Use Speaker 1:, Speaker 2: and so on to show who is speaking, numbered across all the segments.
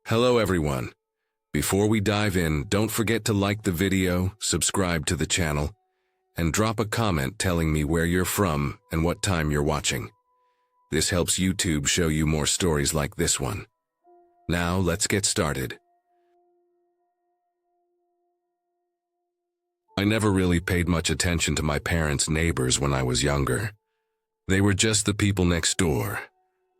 Speaker 1: Hello everyone. Before we dive in, don't forget to like the video, subscribe to the channel, and drop a comment telling me where you're from and what time you're watching. This helps YouTube show you more stories like this one. Now let's get started. I never really paid much attention to my parents' neighbors when I was younger. They were just the people next door,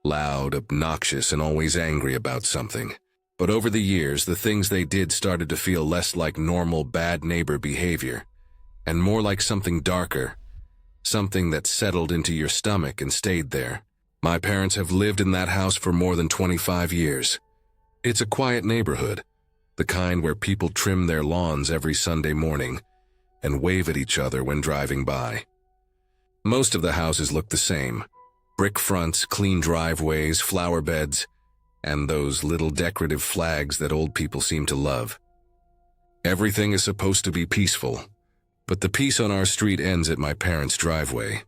Speaker 1: loud, obnoxious, and always angry about something. But over the years, the things they did started to feel less like normal bad neighbor behavior, and more like something darker, something that settled into your stomach and stayed there. My parents have lived in that house for more than 25 years. It's a quiet neighborhood, the kind where people trim their lawns every Sunday morning and wave at each other when driving by. Most of the houses look the same: brick fronts, clean driveways, flower beds, and those little decorative flags that old people seem to love. Everything is supposed to be peaceful, but the peace on our street ends at my parents' driveway.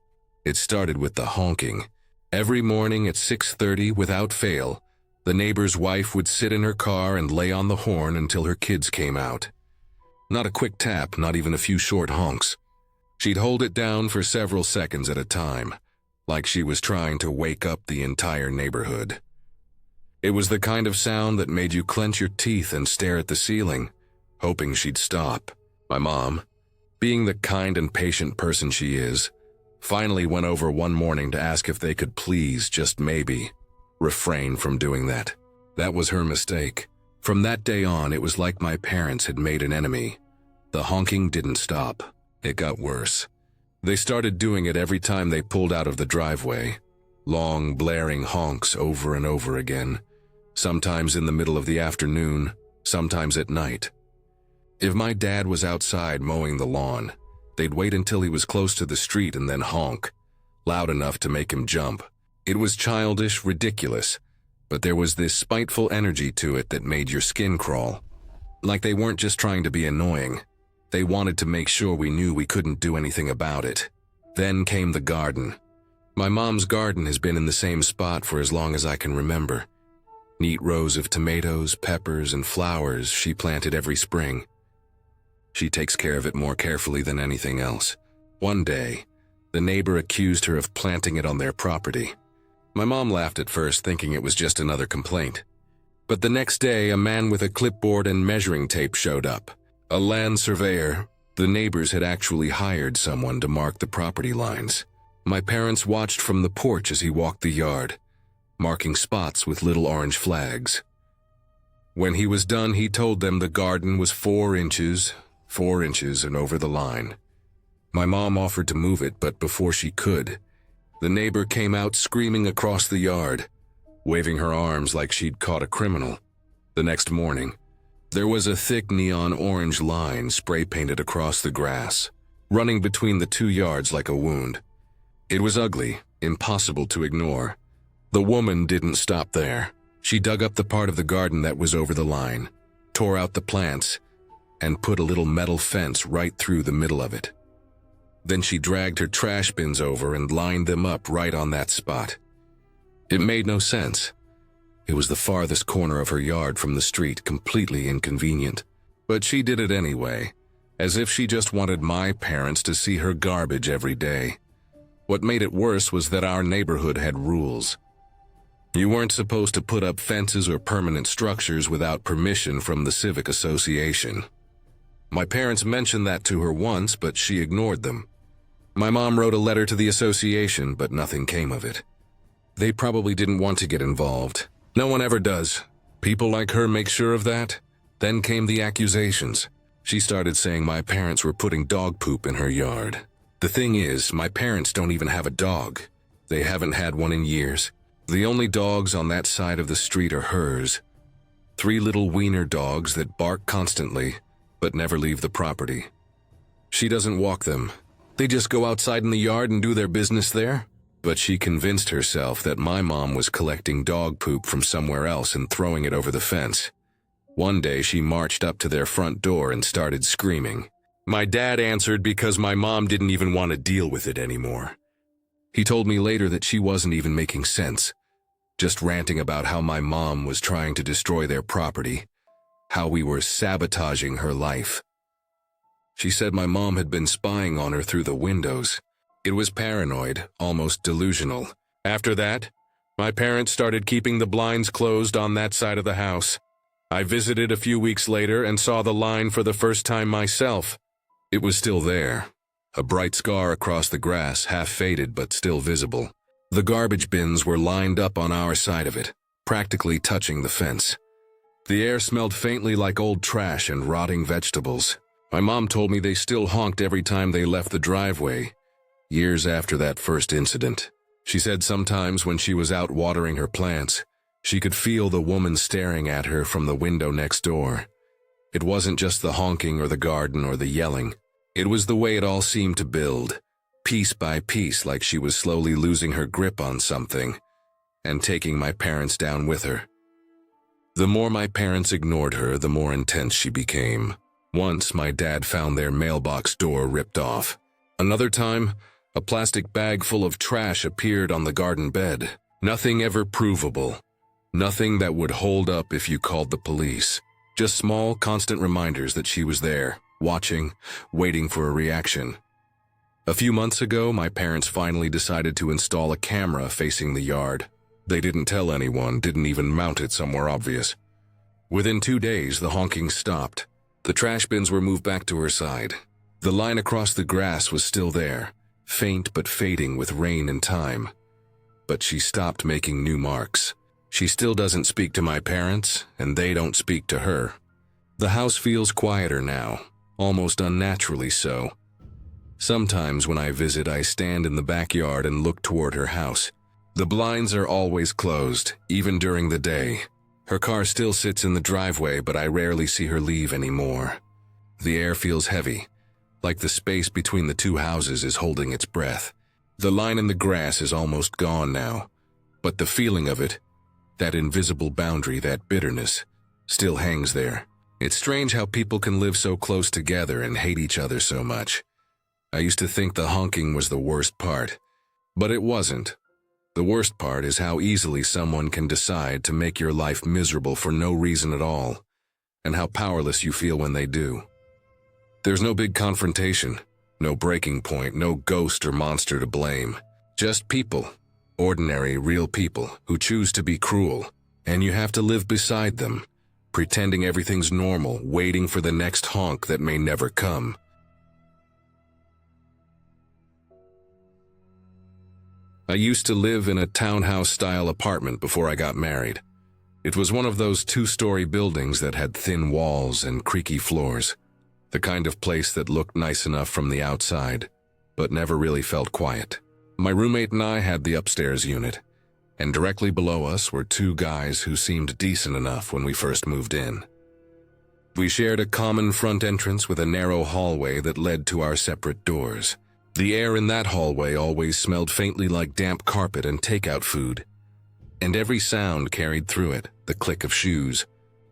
Speaker 1: It started with the honking. Every morning at 6:30, without fail, the neighbor's wife would sit in her car and lay on the horn until her kids came out. Not a quick tap, not even a few short honks. She'd hold it down for several seconds at a time, like she was trying to wake up the entire neighborhood. It was the kind of sound that made you clench your teeth and stare at the ceiling, hoping she'd stop. My mom, being the kind and patient person she is, finally went over one morning to ask if they could please, just maybe, refrain from doing that. That was her mistake. From that day on, it was like my parents had made an enemy. The honking didn't stop. It got worse. They started doing it every time they pulled out of the driveway. Long, blaring honks over and over again. Sometimes in the middle of the afternoon, sometimes at night. If my dad was outside mowing the lawn, they'd wait until he was close to the street and then honk, loud enough to make him jump. It was childish, ridiculous, but there was this spiteful energy to it that made your skin crawl. Like they weren't just trying to be annoying. They wanted to make sure we knew we couldn't do anything about it. Then came the garden. My mom's garden has been in the same spot for as long as I can remember. Neat rows of tomatoes, peppers, and flowers she planted every spring. She takes care of it more carefully than anything else. One day, the neighbor accused her of planting it on their property. My mom laughed at first, thinking it was just another complaint. But the next day, a man with a clipboard and measuring tape showed up. A land surveyor. The neighbors had actually hired someone to mark the property lines. My parents watched from the porch as he walked the yard, marking spots with little orange flags. When he was done, he told them the garden was 4 inches and over the line. My mom offered to move it, but before she could, the neighbor came out screaming across the yard, waving her arms like she'd caught a criminal. The next morning, there was a thick neon orange line spray-painted across the grass, running between the 2 yards like a wound. It was ugly, impossible to ignore. The woman didn't stop there. She dug up the part of the garden that was over the line, tore out the plants, and put a little metal fence right through the middle of it. Then she dragged her trash bins over and lined them up right on that spot. It made no sense. It was the farthest corner of her yard from the street, completely inconvenient. But she did it anyway, as if she just wanted my parents to see her garbage every day. What made it worse was that our neighborhood had rules. You weren't supposed to put up fences or permanent structures without permission from the civic association. My parents mentioned that to her once, but she ignored them. My mom wrote a letter to the association, but nothing came of it. They probably didn't want to get involved. No one ever does. People like her make sure of that. Then came the accusations. She started saying my parents were putting dog poop in her yard. The thing is, my parents don't even have a dog. They haven't had one in years. The only dogs on that side of the street are hers. 3 little wiener dogs that bark constantly, but never leave the property. She doesn't walk them. They just go outside in the yard and do their business there. But she convinced herself that my mom was collecting dog poop from somewhere else and throwing it over the fence. One day she marched up to their front door and started screaming. My dad answered because my mom didn't even want to deal with it anymore. He told me later that she wasn't even making sense. just ranting about how my mom was trying to destroy their property, how we were sabotaging her life. She said my mom had been spying on her through the windows. It was paranoid, almost delusional. After that, my parents started keeping the blinds closed on that side of the house. I visited a few weeks later and saw the line for the first time myself. It was still there, a bright scar across the grass, half faded but still visible. The garbage bins were lined up on our side of it, practically touching the fence. The air smelled faintly like old trash and rotting vegetables. My mom told me they still honked every time they left the driveway, years after that first incident. She said sometimes when she was out watering her plants, she could feel the woman staring at her from the window next door. It wasn't just the honking or the garden or the yelling. It was the way it all seemed to build, piece by piece, like she was slowly losing her grip on something and taking my parents down with her. The more my parents ignored her, the more intense she became. Once, my dad found their mailbox door ripped off. Another time, a plastic bag full of trash appeared on the garden bed. Nothing ever provable. Nothing that would hold up if you called the police. Just small, constant reminders that she was there, watching, waiting for a reaction. A few months ago, my parents finally decided to install a camera facing the yard. They didn't tell anyone, didn't even mount it somewhere obvious. Within 2 days, the honking stopped. The trash bins were moved back to her side. The line across the grass was still there, faint but fading with rain and time. But she stopped making new marks. She still doesn't speak to my parents, and they don't speak to her. The house feels quieter now, almost unnaturally so. Sometimes when I visit, I stand in the backyard and look toward her house. The blinds are always closed, even during the day. Her car still sits in the driveway, but I rarely see her leave anymore. The air feels heavy, like the space between the two houses is holding its breath. The line in the grass is almost gone now, but the feeling of it, that invisible boundary, that bitterness, still hangs there. It's strange how people can live so close together and hate each other so much. I used to think the honking was the worst part, but it wasn't. The worst part is how easily someone can decide to make your life miserable for no reason at all, and how powerless you feel when they do. There's no big confrontation, no breaking point, no ghost or monster to blame. Just people, ordinary, real people, who choose to be cruel, and you have to live beside them, pretending everything's normal, waiting for the next honk that may never come. I used to live in a townhouse-style apartment before I got married. It was one of those 2-story buildings that had thin walls and creaky floors, the kind of place that looked nice enough from the outside, but never really felt quiet. My roommate and I had the upstairs unit, and directly below us were 2 guys who seemed decent enough when we first moved in. We shared a common front entrance with a narrow hallway that led to our separate doors. The air in that hallway always smelled faintly like damp carpet and takeout food, and every sound carried through it, the click of shoes,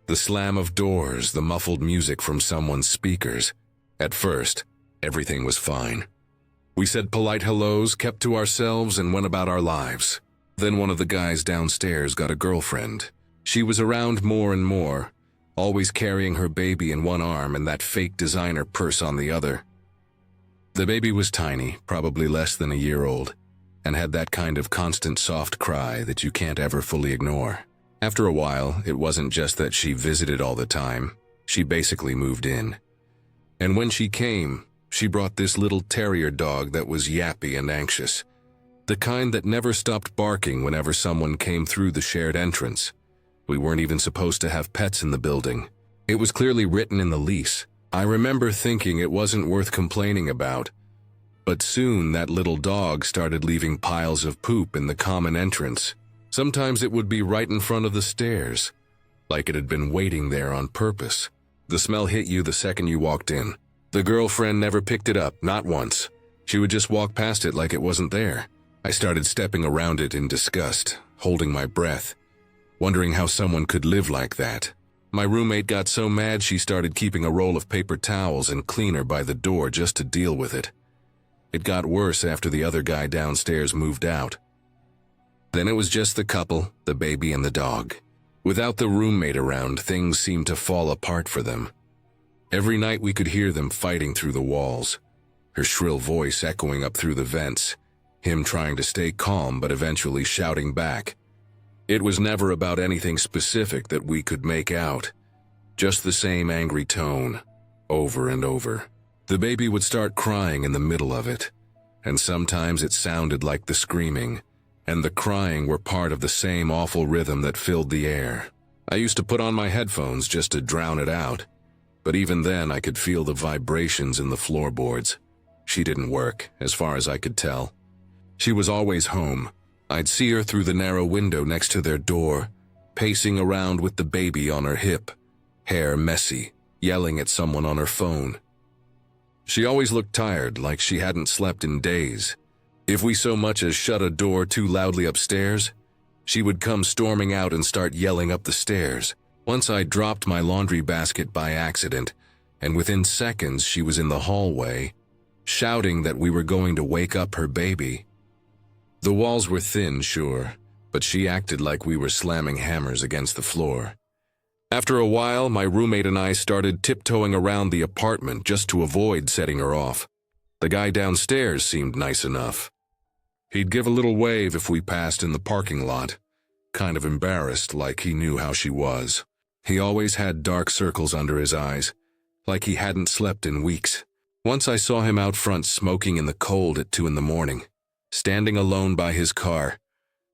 Speaker 1: the slam of doors, the muffled music from someone's speakers. At first, everything was fine. We said polite hellos, kept to ourselves, and went about our lives. Then one of the guys downstairs got a girlfriend. She was around more and more, always carrying her baby in one arm and that fake designer purse on the other. The baby was tiny, probably less than a year old, and had that kind of constant soft cry that you can't ever fully ignore. After a while, it wasn't just that she visited all the time, she basically moved in. And when she came, she brought this little terrier dog that was yappy and anxious, the kind that never stopped barking whenever someone came through the shared entrance. We weren't even supposed to have pets in the building. It was clearly written in the lease. I remember thinking it wasn't worth complaining about, but soon that little dog started leaving piles of poop in the common entrance. Sometimes it would be right in front of the stairs, like it had been waiting there on purpose. The smell hit you the second you walked in. The girlfriend never picked it up, not once. She would just walk past it like it wasn't there. I started stepping around it in disgust, holding my breath, wondering how someone could live like that. My roommate got so mad she started keeping a roll of paper towels and cleaner by the door just to deal with it. It got worse after the other guy downstairs moved out. Then it was just the couple, the baby and the dog. Without the roommate around, things seemed to fall apart for them. Every night we could hear them fighting through the walls, her shrill voice echoing up through the vents, him trying to stay calm but eventually shouting back. It was never about anything specific that we could make out, just the same angry tone, over and over. The baby would start crying in the middle of it, and sometimes it sounded like the screaming and the crying were part of the same awful rhythm that filled the air. I used to put on my headphones just to drown it out, but even then I could feel the vibrations in the floorboards. She didn't work, as far as I could tell. She was always home. I'd see her through the narrow window next to their door, pacing around with the baby on her hip, hair messy, yelling at someone on her phone. She always looked tired, like she hadn't slept in days. If we so much as shut a door too loudly upstairs, she would come storming out and start yelling up the stairs. Once I dropped my laundry basket by accident, and within seconds she was in the hallway, shouting that we were going to wake up her baby. The walls were thin, sure, but she acted like we were slamming hammers against the floor. After a while, my roommate and I started tiptoeing around the apartment just to avoid setting her off. The guy downstairs seemed nice enough. He'd give a little wave if we passed in the parking lot, kind of embarrassed, like he knew how she was. He always had dark circles under his eyes, like he hadn't slept in weeks. Once I saw him out front smoking in the cold at 2 a.m, standing alone by his car,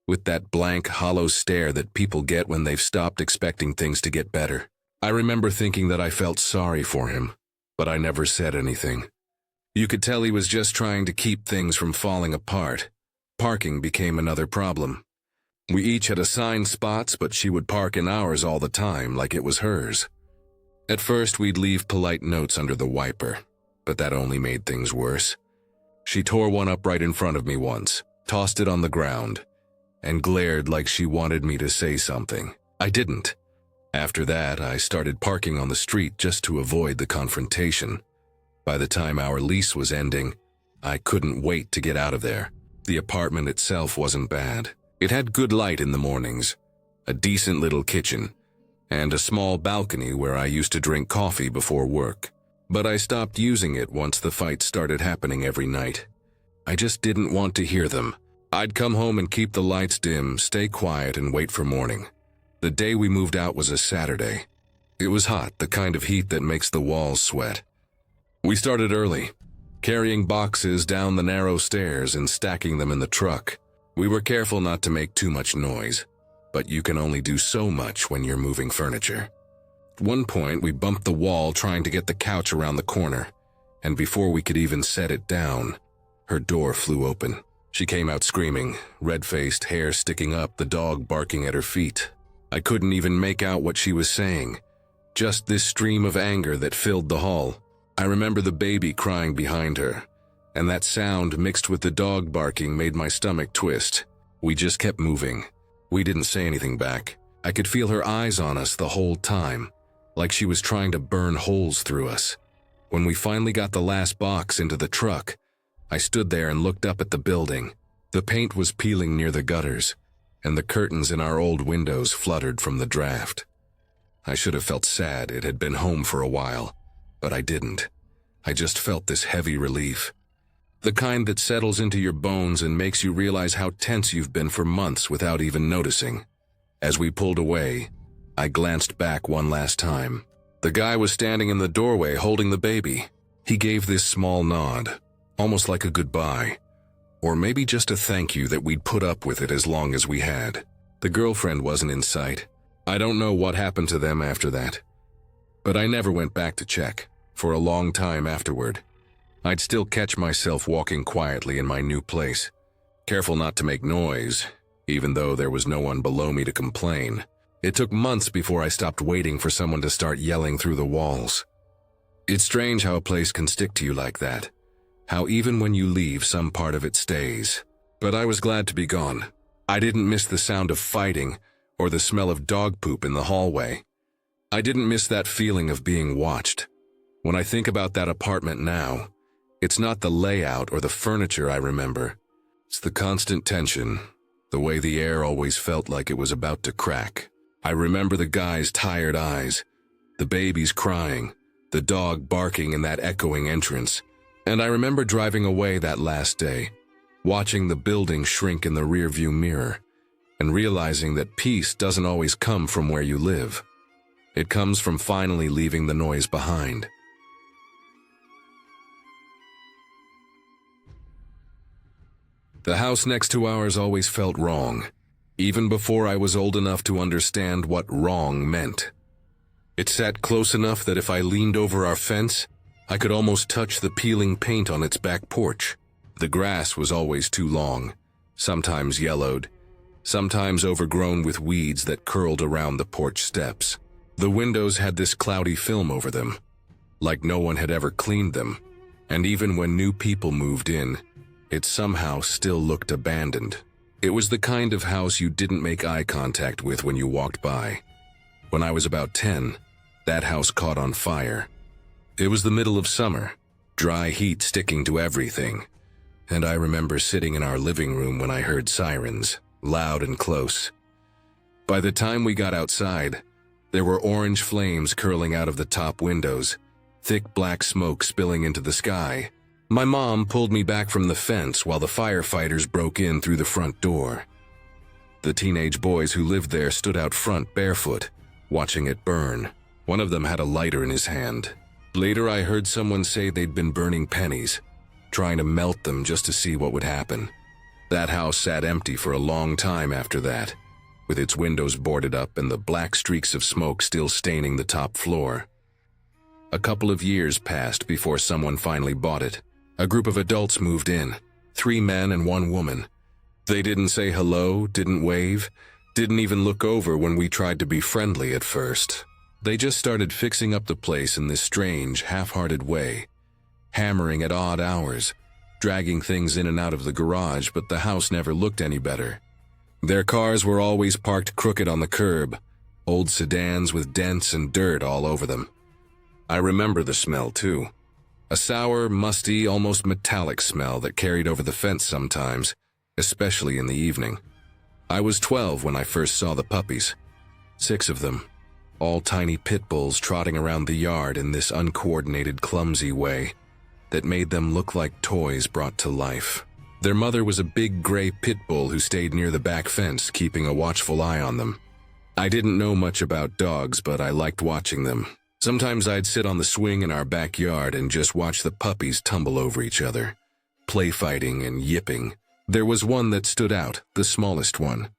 Speaker 1: with that blank, hollow stare that people get when they've stopped expecting things to get better. I remember thinking that I felt sorry for him, but I never said anything. You could tell he was just trying to keep things from falling apart. Parking became another problem. We each had assigned spots, but she would park in ours all the time like it was hers. At first, we'd leave polite notes under the wiper, but that only made things worse. She tore one up right in front of me once, tossed it on the ground, and glared like she wanted me to say something. I didn't. After that, I started parking on the street just to avoid the confrontation. By the time our lease was ending, I couldn't wait to get out of there. The apartment itself wasn't bad. It had good light in the mornings, a decent little kitchen, and a small balcony where I used to drink coffee before work. But I stopped using it once the fights started happening every night. I just didn't want to hear them. I'd come home and keep the lights dim, stay quiet, and wait for morning. The day we moved out was a Saturday. It was hot, the kind of heat that makes the walls sweat. We started early, carrying boxes down the narrow stairs and stacking them in the truck. We were careful not to make too much noise, but you can only do so much when you're moving furniture. At one point, we bumped the wall trying to get the couch around the corner, and before we could even set it down, her door flew open. She came out screaming, red-faced, hair sticking up, the dog barking at her feet. I couldn't even make out what she was saying, just this stream of anger that filled the hall. I remember the baby crying behind her, and that sound mixed with the dog barking made my stomach twist. We just kept moving. We didn't say anything back. I could feel her eyes on us the whole time, like she was trying to burn holes through us. When we finally got the last box into the truck, I stood there and looked up at the building. The paint was peeling near the gutters, and the curtains in our old windows fluttered from the draft. I should have felt sad it had been home for a while, but I didn't. I just felt this heavy relief. The kind that settles into your bones and makes you realize how tense you've been for months without even noticing. As we pulled away, I glanced back one last time. The guy was standing in the doorway holding the baby. He gave this small nod, almost like a goodbye, or maybe just a thank you that we'd put up with it as long as we had. The girlfriend wasn't in sight. I don't know what happened to them after that, but I never went back to check. For a long time afterward, I'd still catch myself walking quietly in my new place, careful not to make noise, even though there was no one below me to complain. It took months before I stopped waiting for someone to start yelling through the walls. It's strange how a place can stick to you like that, how even when you leave, some part of it stays. But I was glad to be gone. I didn't miss the sound of fighting or the smell of dog poop in the hallway. I didn't miss that feeling of being watched. When I think about that apartment now, it's not the layout or the furniture I remember. It's the constant tension, the way the air always felt like it was about to crack. I remember the guy's tired eyes, the babies crying, the dog barking in that echoing entrance. And I remember driving away that last day, watching the building shrink in the rearview mirror, and realizing that peace doesn't always come from where you live. It comes from finally leaving the noise behind. The house next to ours always felt wrong, even before I was old enough to understand what wrong meant. It sat close enough that if I leaned over our fence, I could almost touch the peeling paint on its back porch. The grass was always too long, sometimes yellowed, sometimes overgrown with weeds that curled around the porch steps. The windows had this cloudy film over them, like no one had ever cleaned them, and even when new people moved in, it somehow still looked abandoned. It was the kind of house you didn't make eye contact with when you walked by. When I was about 10, that house caught on fire. It was the middle of summer, dry heat sticking to everything, and I remember sitting in our living room when I heard sirens, loud and close. By the time we got outside, there were orange flames curling out of the top windows, thick black smoke spilling into the sky. My mom pulled me back from the fence while the firefighters broke in through the front door. The teenage boys who lived there stood out front barefoot, watching it burn. One of them had a lighter in his hand. Later I heard someone say they'd been burning pennies, trying to melt them just to see what would happen. That house sat empty for a long time after that, with its windows boarded up and the black streaks of smoke still staining the top floor. A couple of years passed before someone finally bought it. A group of adults moved in, 3 men and 1 woman. They didn't say hello, didn't wave, didn't even look over when we tried to be friendly at first. They just started fixing up the place in this strange, half-hearted way, hammering at odd hours, dragging things in and out of the garage, but the house never looked any better. Their cars were always parked crooked on the curb, old sedans with dents and dirt all over them. I remember the smell too. A sour, musty, almost metallic smell that carried over the fence sometimes, especially in the evening. I was 12 when I first saw the puppies. 6 of them, all tiny pit bulls trotting around the yard in this uncoordinated, clumsy way that made them look like toys brought to life. Their mother was a big gray pit bull who stayed near the back fence, keeping a watchful eye on them. I didn't know much about dogs, but I liked watching them. Sometimes I'd sit on the swing in our backyard and just watch the puppies tumble over each other, play fighting and yipping. There was one that stood out, the smallest one.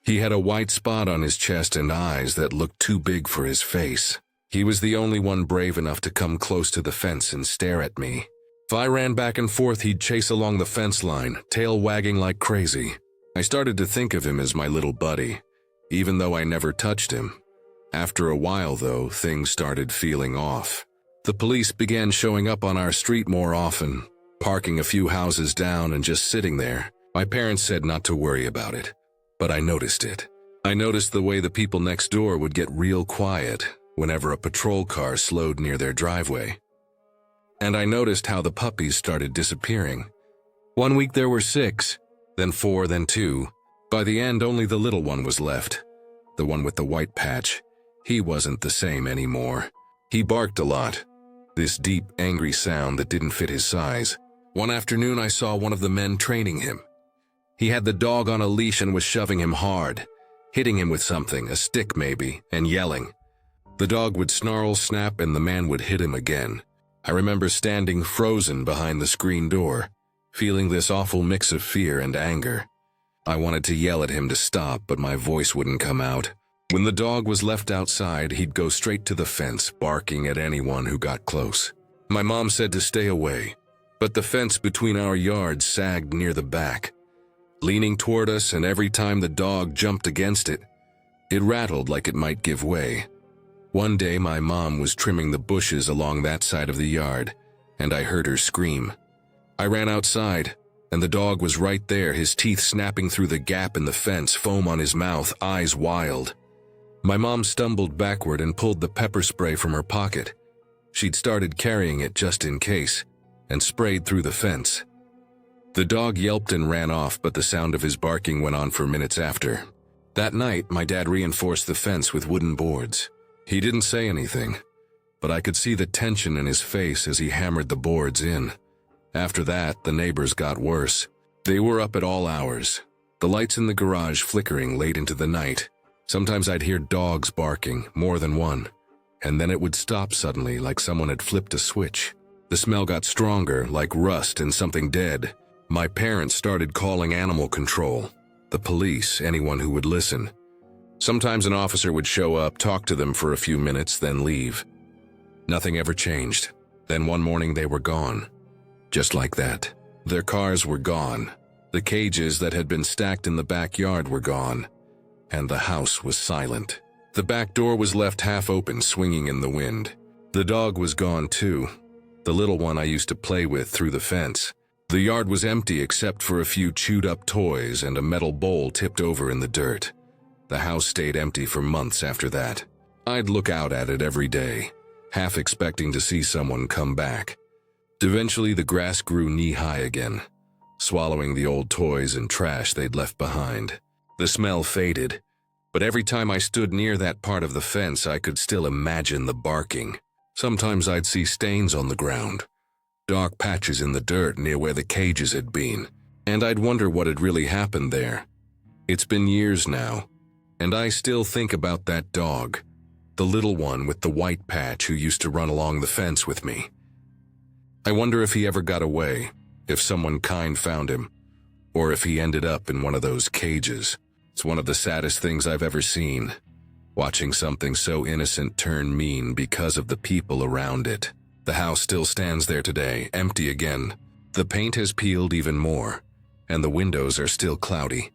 Speaker 1: He had a white spot on his chest and eyes that looked too big for his face. He was the only one brave enough to come close to the fence and stare at me. If I ran back and forth, he'd chase along the fence line, tail wagging like crazy. I started to think of him as my little buddy, even though I never touched him. After a while, though, things started feeling off. The police began showing up on our street more often, parking a few houses down and just sitting there. My parents said not to worry about it, but I noticed it. I noticed the way the people next door would get real quiet whenever a patrol car slowed near their driveway. And I noticed how the puppies started disappearing. One week there were 6, then 4, then 2. By the end, only the little one was left. The one with the white patch. He wasn't the same anymore. He barked a lot, this deep, angry sound that didn't fit his size. One afternoon I saw one of the men training him. He had the dog on a leash and was shoving him hard, hitting him with something, a stick maybe, and yelling. The dog would snarl, snap, and the man would hit him again. I remember standing frozen behind the screen door, feeling this awful mix of fear and anger. I wanted to yell at him to stop, but my voice wouldn't come out. When the dog was left outside, he'd go straight to the fence, barking at anyone who got close. My mom said to stay away, but the fence between our yards sagged near the back, leaning toward us, and every time the dog jumped against it, it rattled like it might give way. One day my mom was trimming the bushes along that side of the yard, and I heard her scream. I ran outside, and the dog was right there, his teeth snapping through the gap in the fence, foam on his mouth, eyes wild. My mom stumbled backward and pulled the pepper spray from her pocket. She'd started carrying it just in case, and sprayed through the fence. The dog yelped and ran off, but the sound of his barking went on for minutes after. That night, my dad reinforced the fence with wooden boards. He didn't say anything, but I could see the tension in his face as he hammered the boards in. After that, the neighbors got worse. They were up at all hours, the lights in the garage flickering late into the night. Sometimes I'd hear dogs barking, more than one, and then it would stop suddenly like someone had flipped a switch. The smell got stronger, like rust and something dead. My parents started calling animal control, the police, anyone who would listen. Sometimes an officer would show up, talk to them for a few minutes, then leave. Nothing ever changed. Then one morning they were gone. Just like that. Their cars were gone. The cages that had been stacked in the backyard were gone. And the house was silent. The back door was left half open, swinging in the wind. The dog was gone too, the little one I used to play with through the fence. The yard was empty except for a few chewed-up toys and a metal bowl tipped over in the dirt. The house stayed empty for months after that. I'd look out at it every day, half expecting to see someone come back. Eventually, the grass grew knee-high again, swallowing the old toys and trash they'd left behind. The smell faded, but every time I stood near that part of the fence, I could still imagine the barking. Sometimes I'd see stains on the ground, dark patches in the dirt near where the cages had been, and I'd wonder what had really happened there. It's been years now, and I still think about that dog, the little one with the white patch who used to run along the fence with me. I wonder if he ever got away, if someone kind found him, or if he ended up in one of those cages. It's one of the saddest things I've ever seen, watching something so innocent turn mean because of the people around it. The house still stands there today, empty again. The paint has peeled even more, and the windows are still cloudy.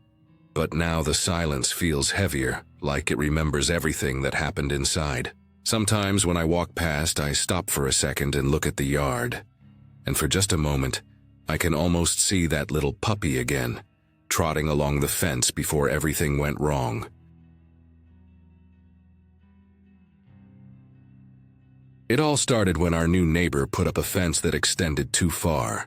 Speaker 1: But now the silence feels heavier, like it remembers everything that happened inside. Sometimes when I walk past, I stop for a second and look at the yard. And for just a moment, I can almost see that little puppy again, trotting along the fence before everything went wrong. It all started when our new neighbor put up a fence that extended too far,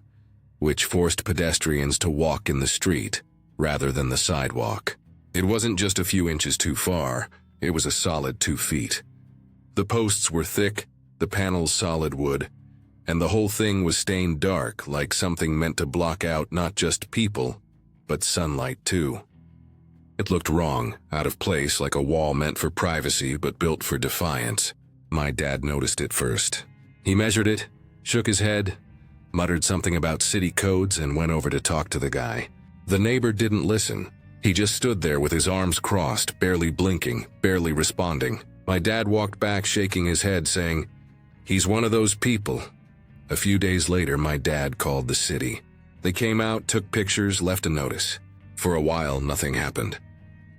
Speaker 1: which forced pedestrians to walk in the street rather than the sidewalk. It wasn't just a few inches too far, it was a solid 2 feet. The posts were thick, the panels solid wood, and the whole thing was stained dark, like something meant to block out not just people, but sunlight too. It looked wrong, out of place, like a wall meant for privacy but built for defiance. My dad noticed it first. He measured it, shook his head, muttered something about city codes, and went over to talk to the guy. The neighbor didn't listen. He just stood there with his arms crossed, barely blinking, barely responding. My dad walked back, shaking his head, saying, "He's one of those people." A few days later, my dad called the city. They came out, took pictures, left a notice. For a while, nothing happened.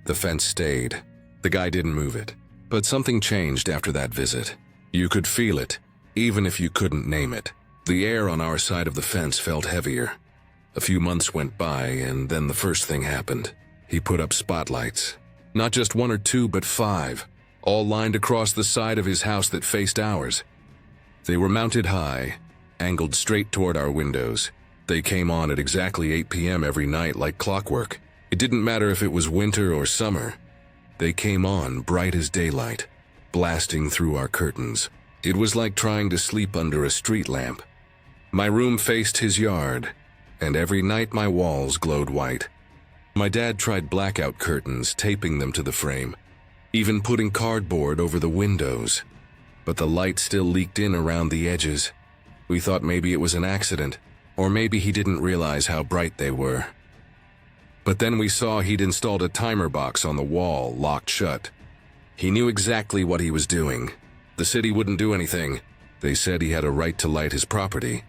Speaker 1: The fence stayed. The guy didn't move it. But something changed after that visit. You could feel it, even if you couldn't name it. The air on our side of the fence felt heavier. A few months went by, and then the first thing happened. He put up spotlights. Not just 1 or 2, but 5, all lined across the side of his house that faced ours. They were mounted high, angled straight toward our windows. They came on at exactly 8 p.m. every night like clockwork. It didn't matter if it was winter or summer. They came on bright as daylight, blasting through our curtains. It was like trying to sleep under a street lamp. My room faced his yard, and every night my walls glowed white. My dad tried blackout curtains, taping them to the frame, even putting cardboard over the windows. But the light still leaked in around the edges. We thought maybe it was an accident, or maybe he didn't realize how bright they were. But then we saw he'd installed a timer box on the wall, locked shut. He knew exactly what he was doing. The city wouldn't do anything. They said he had a right to light his property.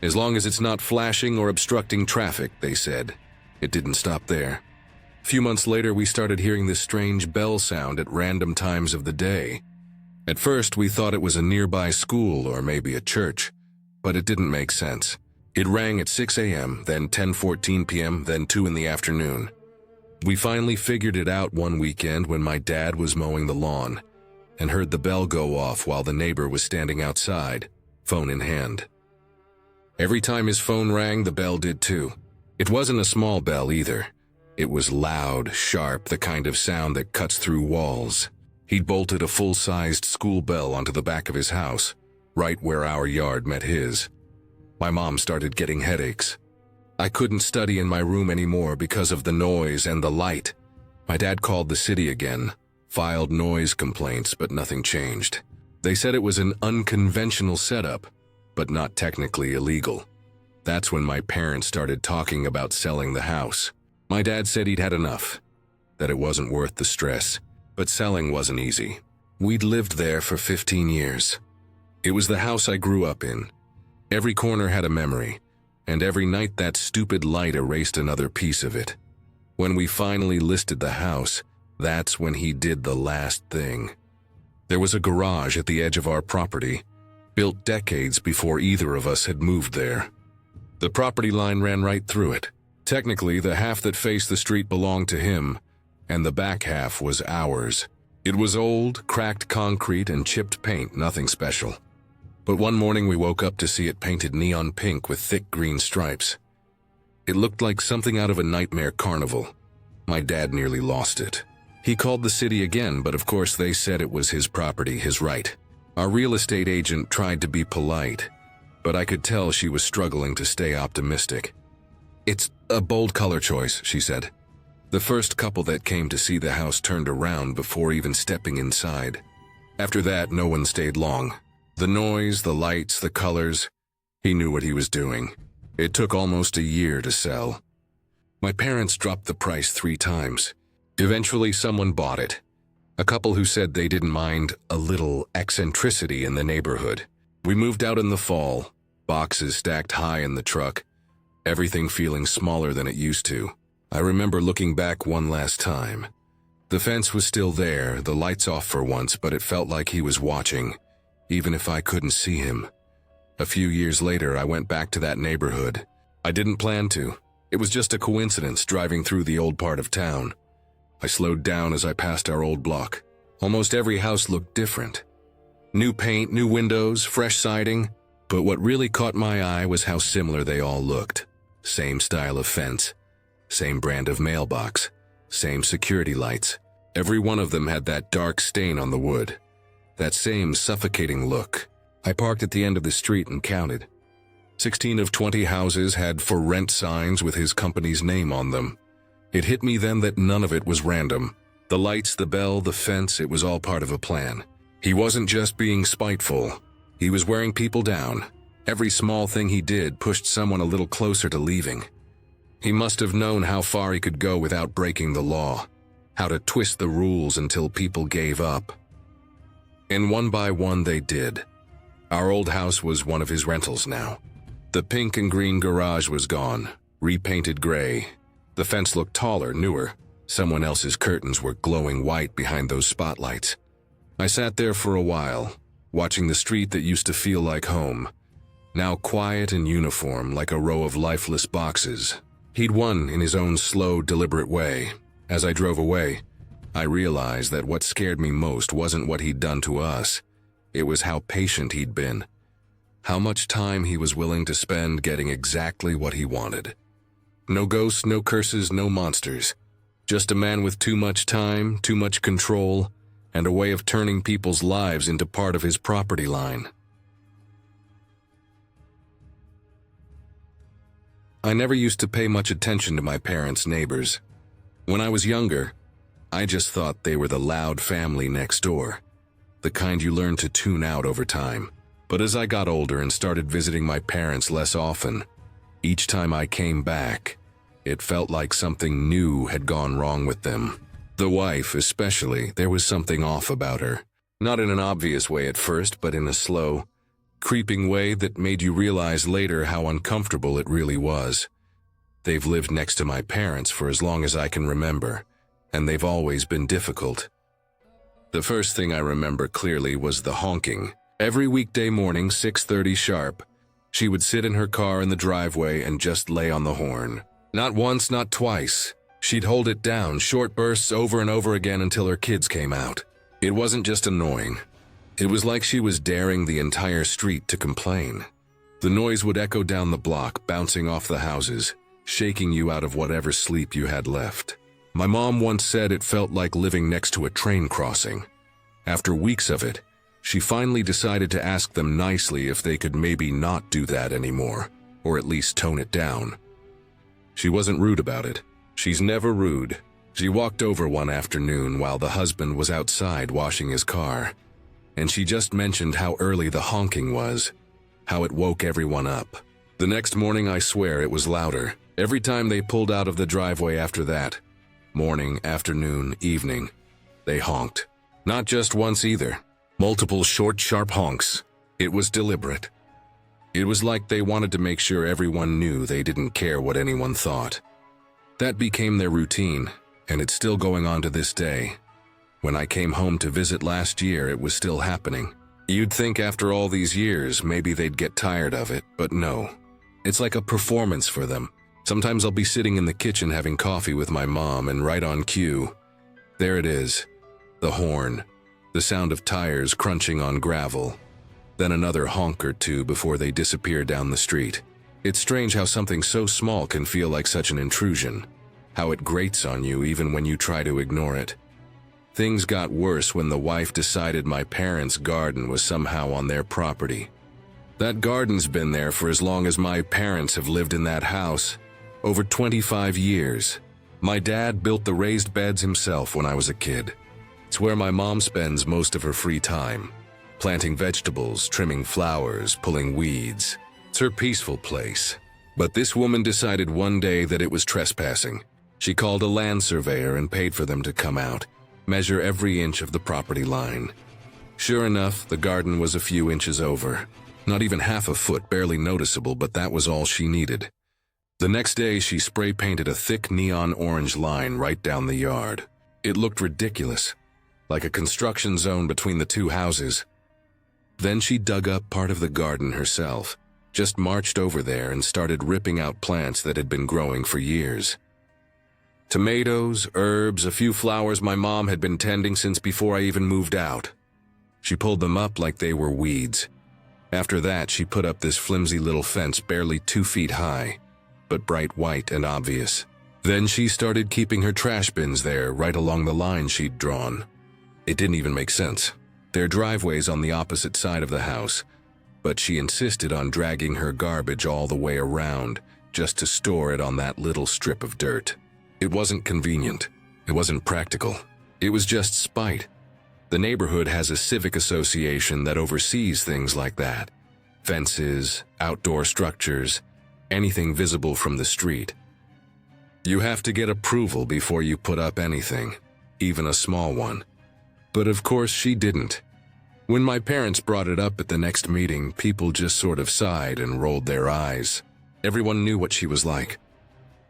Speaker 1: As long as it's not flashing or obstructing traffic, they said. It didn't stop there. A few months later, we started hearing this strange bell sound at random times of the day. At first, we thought it was a nearby school or maybe a church, but it didn't make sense. It rang at 6 a.m., then 10:14 p.m., then 2 in the afternoon. We finally figured it out one weekend when my dad was mowing the lawn and heard the bell go off while the neighbor was standing outside, phone in hand. Every time his phone rang, the bell did too. It wasn't a small bell either. It was loud, sharp, the kind of sound that cuts through walls. He'd bolted a full-sized school bell onto the back of his house, right where our yard met his. My mom started getting headaches. I couldn't study in my room anymore because of the noise and the light. My dad called the city again, filed noise complaints, but nothing changed. They said it was an unconventional setup, but not technically illegal. That's when my parents started talking about selling the house. My dad said he'd had enough, that it wasn't worth the stress, but selling wasn't easy. We'd lived there for 15 years. It was the house I grew up in. Every corner had a memory, and every night that stupid light erased another piece of it. When we finally listed the house, that's when he did the last thing. There was a garage at the edge of our property, built decades before either of us had moved there. The property line ran right through it. Technically, the half that faced the street belonged to him, and the back half was ours. It was old, cracked concrete and chipped paint, nothing special. But one morning we woke up to see it painted neon pink with thick green stripes. It looked like something out of a nightmare carnival. My dad nearly lost it. He called the city again, but of course they said it was his property, his right. Our real estate agent tried to be polite, but I could tell she was struggling to stay optimistic. "It's a bold color choice," she said. The first couple that came to see the house turned around before even stepping inside. After that, no one stayed long. The noise, the lights, the colors, he knew what he was doing. It took almost a year to sell. My parents dropped the price 3 times. Eventually, someone bought it. A couple who said they didn't mind a little eccentricity in the neighborhood. We moved out in the fall, boxes stacked high in the truck, everything feeling smaller than it used to. I remember looking back one last time. The fence was still there, the lights off for once, but it felt like he was watching, even if I couldn't see him. A few years later, I went back to that neighborhood. I didn't plan to. It was just a coincidence driving through the old part of town. I slowed down as I passed our old block. Almost every house looked different. New paint, new windows, fresh siding, but what really caught my eye was how similar they all looked. Same style of fence, same brand of mailbox, same security lights. Every one of them had that dark stain on the wood, that same suffocating look. I parked at the end of the street and counted. 16 of 20 houses had "for rent" signs with his company's name on them. It hit me then that none of it was random. The lights, the bell, the fence, it was all part of a plan. He wasn't just being spiteful. He was wearing people down. Every small thing he did pushed someone a little closer to leaving. He must have known how far he could go without breaking the law, how to twist the rules until people gave up. And one by one they did. Our old house was one of his rentals now. The pink and green garage was gone, repainted gray. The fence looked taller, newer. Someone else's curtains were glowing white behind those spotlights. I sat there for a while, watching the street that used to feel like home, now quiet and uniform like a row of lifeless boxes. He'd won in his own slow, deliberate way. As I drove away, I realized that what scared me most wasn't what he'd done to us. It was how patient he'd been, how much time he was willing to spend getting exactly what he wanted. No ghosts, no curses, no monsters. Just a man with too much time, too much control, and a way of turning people's lives into part of his property line. I never used to pay much attention to my parents' neighbors. When I was younger, I just thought they were the loud family next door, the kind you learn to tune out over time. But as I got older and started visiting my parents less often, each time I came back, it felt like something new had gone wrong with them. The wife, especially, there was something off about her. Not in an obvious way at first, but in a slow, creeping way that made you realize later how uncomfortable it really was. They've lived next to my parents for as long as I can remember, and they've always been difficult. The first thing I remember clearly was the honking. Every weekday morning, 6:30 sharp, she would sit in her car in the driveway and just lay on the horn. Not once, not twice. She'd hold it down, short bursts over and over again until her kids came out. It wasn't just annoying. It was like she was daring the entire street to complain. The noise would echo down the block, bouncing off the houses. shaking you out of whatever sleep you had left. My mom once said it felt like living next to a train crossing. After weeks of it, she finally decided to ask them nicely if they could maybe not do that anymore, or at least tone it down. She wasn't rude about it. She's never rude. She walked over one afternoon while the husband was outside washing his car, and she just mentioned how early the honking was, how it woke everyone up. The next morning, I swear it was louder. Every time they pulled out of the driveway after that, morning, afternoon, evening, they honked. Not just once either. Multiple short, sharp honks. It was deliberate. It was like they wanted to make sure everyone knew they didn't care what anyone thought. That became their routine, and it's still going on to this day. When I came home to visit last year, it was still happening. You'd think after all these years, maybe they'd get tired of it, but no. It's like a performance for them. Sometimes I'll be sitting in the kitchen having coffee with my mom, and right on cue, there it is. The horn, the sound of tires crunching on gravel, then another honk or two before they disappear down the street. It's strange how something so small can feel like such an intrusion, how it grates on you even when you try to ignore it. Things got worse when the wife decided my parents' garden was somehow on their property. That garden's been there for as long as my parents have lived in that house, over 25 years. My dad built the raised beds himself when I was a kid. It's where my mom spends most of her free time, planting vegetables, trimming flowers, pulling weeds. It's her peaceful place. But this woman decided one day that it was trespassing. She called a land surveyor and paid for them to come out, measure every inch of the property line. Sure enough, the garden was a few inches over. Not even half a foot, barely noticeable, but that was all she needed. The next day, she spray painted a thick neon orange line right down the yard. It looked ridiculous, like a construction zone between the two houses. Then she dug up part of the garden herself, just marched over there and started ripping out plants that had been growing for years. Tomatoes, herbs, a few flowers my mom had been tending since before I even moved out. She pulled them up like they were weeds. After that, she put up this flimsy little fence barely 2 feet high, but bright white and obvious. Then she started keeping her trash bins there right along the line she'd drawn. It didn't even make sense. Their driveway's on the opposite side of the house, but she insisted on dragging her garbage all the way around just to store it on that little strip of dirt. It wasn't convenient. It wasn't practical. It was just spite. The neighborhood has a civic association that oversees things like that. Fences, outdoor structures, anything visible from the street. You have to get approval before you put up anything, even a small one. But of course she didn't. When my parents brought it up at the next meeting, people just sort of sighed and rolled their eyes. Everyone knew what she was like.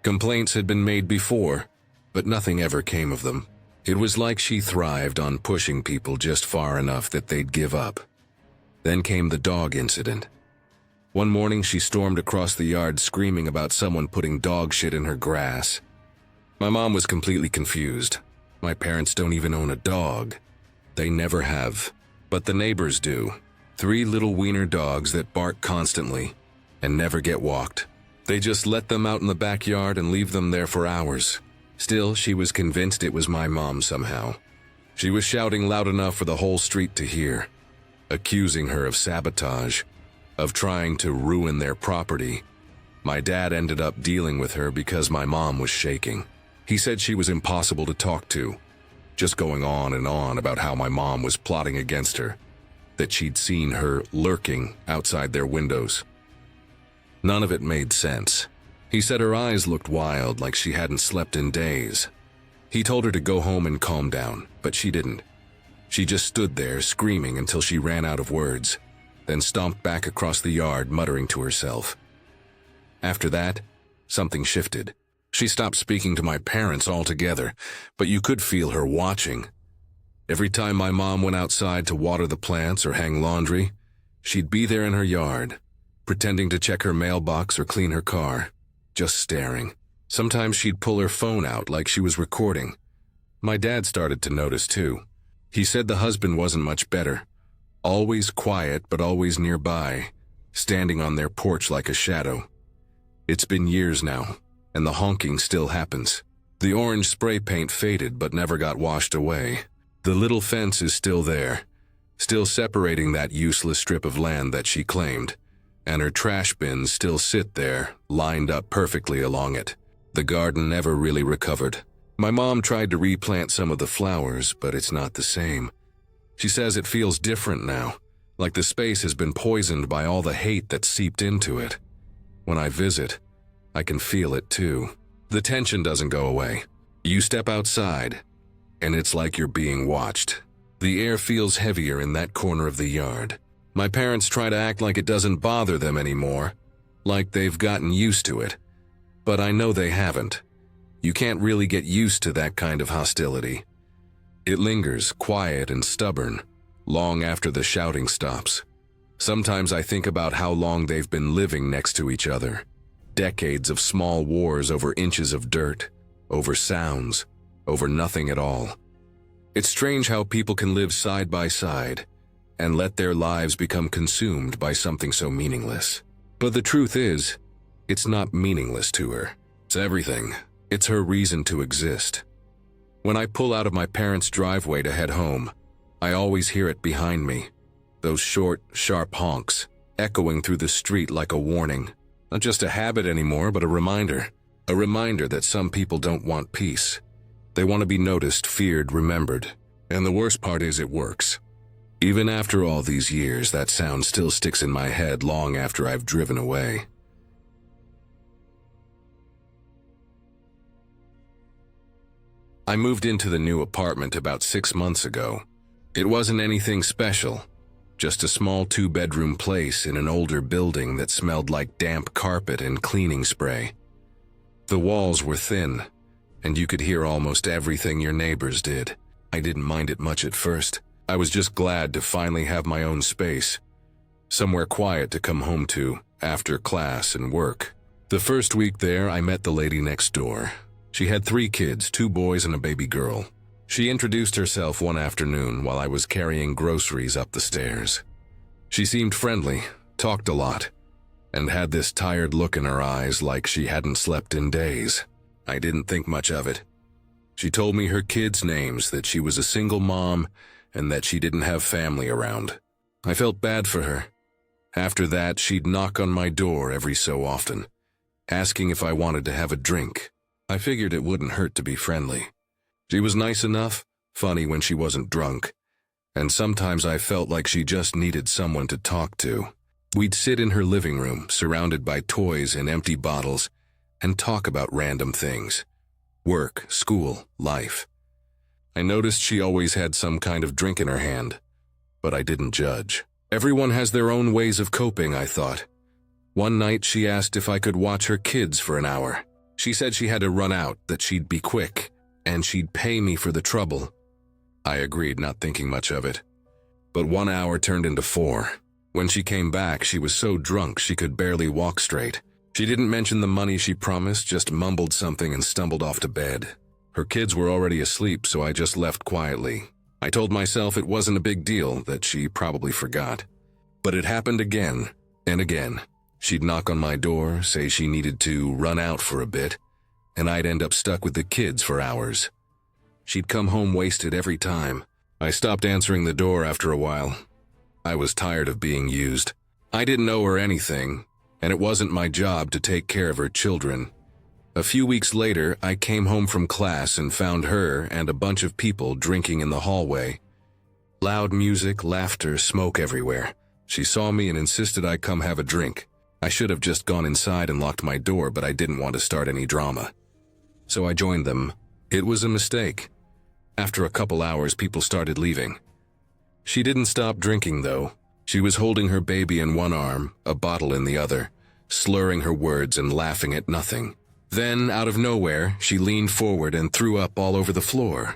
Speaker 1: Complaints had been made before, but nothing ever came of them. It was like she thrived on pushing people just far enough that they'd give up. Then came the dog incident. One morning she stormed across the yard screaming about someone putting dog shit in her grass. My mom was completely confused. My parents don't even own a dog. They never have. But the neighbors do. 3 little wiener dogs that bark constantly and never get walked. They just let them out in the backyard and leave them there for hours. Still, she was convinced it was my mom somehow. She was shouting loud enough for the whole street to hear, accusing her of sabotage, of trying to ruin their property. My dad ended up dealing with her because my mom was shaking. He said she was impossible to talk to, just going on and on about how my mom was plotting against her, that she'd seen her lurking outside their windows. None of it made sense. He said her eyes looked wild, like she hadn't slept in days. He told her to go home and calm down, but she didn't. She just stood there screaming until she ran out of words, then stomped back across the yard muttering to herself. After that, something shifted. She stopped speaking to my parents altogether, but you could feel her watching. Every time my mom went outside to water the plants or hang laundry, she'd be there in her yard, pretending to check her mailbox or clean her car, just staring. Sometimes she'd pull her phone out like she was recording. My dad started to notice too. He said the husband wasn't much better. Always quiet, but always nearby, standing on their porch like a shadow. It's been years now. and the honking still happens. The orange spray paint faded but never got washed away. The little fence is still there, still separating that useless strip of land that she claimed, and her trash bins still sit there, lined up perfectly along it. The garden never really recovered. My mom tried to replant some of the flowers, but it's not the same. She says it feels different now, like the space has been poisoned by all the hate that seeped into it. When I visit, I can feel it too. The tension doesn't go away. You step outside, and it's like you're being watched. The air feels heavier in that corner of the yard. My parents try to act like it doesn't bother them anymore, like they've gotten used to it. But I know they haven't. You can't really get used to that kind of hostility. It lingers, quiet and stubborn, long after the shouting stops. Sometimes I think about how long they've been living next to each other. Decades of small wars over inches of dirt, over sounds, over nothing at all. It's strange how people can live side by side and let their lives become consumed by something so meaningless. But the truth is, it's not meaningless to her. It's everything. It's her reason to exist. When I pull out of my parents' driveway to head home, I always hear it behind me. Those short, sharp honks, echoing through the street like a warning. Not just a habit anymore, but a reminder. A reminder that some people don't want peace. They want to be noticed, feared, remembered. And the worst part is it works. Even after all these years, that sound still sticks in my head long after I've driven away. I moved into the new apartment about 6 months ago. It wasn't anything special, just a small 2-bedroom place in an older building that smelled like damp carpet and cleaning spray. The walls were thin, and you could hear almost everything your neighbors did. I didn't mind it much at first. I was just glad to finally have my own space, somewhere quiet to come home to after class and work. The first week there, I met the lady next door. She had 3 kids, 2 boys and a baby girl. She introduced herself one afternoon while I was carrying groceries up the stairs. She seemed friendly, talked a lot, and had this tired look in her eyes like she hadn't slept in days. I didn't think much of it. She told me her kids' names, that she was a single mom, and that she didn't have family around. I felt bad for her. After that, she'd knock on my door every so often, asking if I wanted to have a drink. I figured it wouldn't hurt to be friendly. She was nice enough, funny when she wasn't drunk, and sometimes I felt like she just needed someone to talk to. We'd sit in her living room, surrounded by toys and empty bottles, and talk about random things. Work, school, life. I noticed she always had some kind of drink in her hand, but I didn't judge. Everyone has their own ways of coping, I thought. One night she asked if I could watch her kids for an hour. She said she had to run out, that she'd be quick, and she'd pay me for the trouble. I agreed, not thinking much of it. But 1 hour turned into 4. When she came back, she was so drunk she could barely walk straight. She didn't mention the money she promised, just mumbled something and stumbled off to bed. Her kids were already asleep, so I just left quietly. I told myself it wasn't a big deal, that she probably forgot. But it happened again and again. She'd knock on my door, say she needed to run out for a bit, and I'd end up stuck with the kids for hours. She'd come home wasted every time. I stopped answering the door after a while. I was tired of being used. I didn't owe her anything, and it wasn't my job to take care of her children. A few weeks later, I came home from class and found her and a bunch of people drinking in the hallway. Loud music, laughter, smoke everywhere. She saw me and insisted I come have a drink. I should have just gone inside and locked my door, but I didn't want to start any drama. So I joined them. It was a mistake. After a couple hours, people started leaving. She didn't stop drinking, though. She was holding her baby in one arm, a bottle in the other, slurring her words and laughing at nothing. Then, out of nowhere, she leaned forward and threw up all over the floor.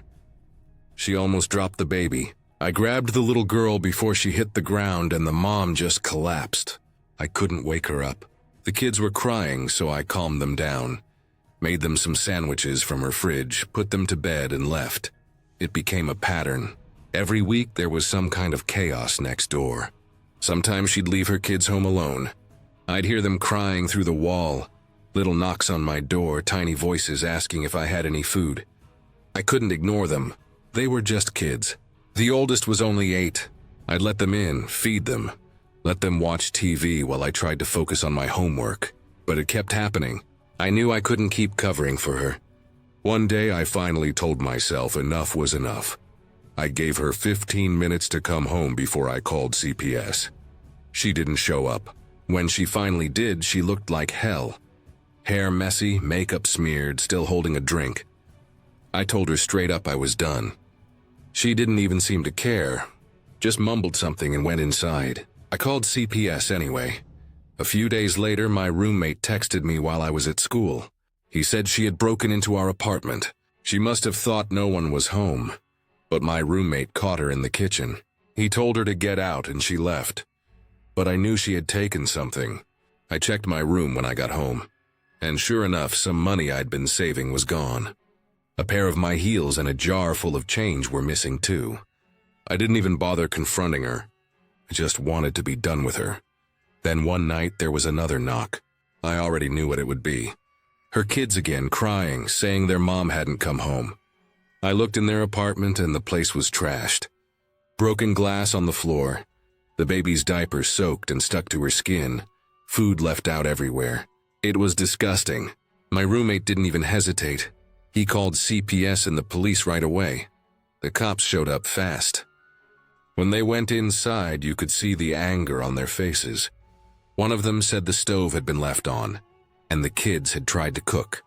Speaker 1: She almost dropped the baby. I grabbed the little girl before she hit the ground, and the mom just collapsed. I couldn't wake her up. The kids were crying, so I calmed them down, made them some sandwiches from her fridge, put them to bed, and left. It became a pattern. Every week there was some kind of chaos next door. Sometimes she'd leave her kids home alone. I'd hear them crying through the wall, Little knocks on my door, tiny voices asking if I had any food. I couldn't ignore them. They were just kids. The oldest was only 8. I'd let them in, feed them, let them watch TV while I tried to focus on my homework. But it kept happening. I knew I couldn't keep covering for her. One day I finally told myself enough was enough. I gave her 15 minutes to come home before I called CPS. She didn't show up. When she finally did, she looked like hell. Hair messy, makeup smeared, still holding a drink. I told her straight up I was done. She didn't even seem to care, just mumbled something and went inside. I called CPS anyway. A few days later, my roommate texted me while I was at school. He said she had broken into our apartment. She must have thought no one was home, but my roommate caught her in the kitchen. He told her to get out and she left. But I knew she had taken something. I checked my room when I got home, and sure enough, some money I'd been saving was gone. A pair of my heels and a jar full of change were missing too. I didn't even bother confronting her. I just wanted to be done with her. Then one night there was another knock. I already knew what it would be. Her kids again, crying, saying their mom hadn't come home. I looked in their apartment and the place was trashed. Broken glass on the floor. The baby's diaper soaked and stuck to her skin. Food left out everywhere. It was disgusting. My roommate didn't even hesitate. He called CPS and the police right away. The cops showed up fast. When they went inside, you could see the anger on their faces. One of them said the stove had been left on, and the kids had tried to cook.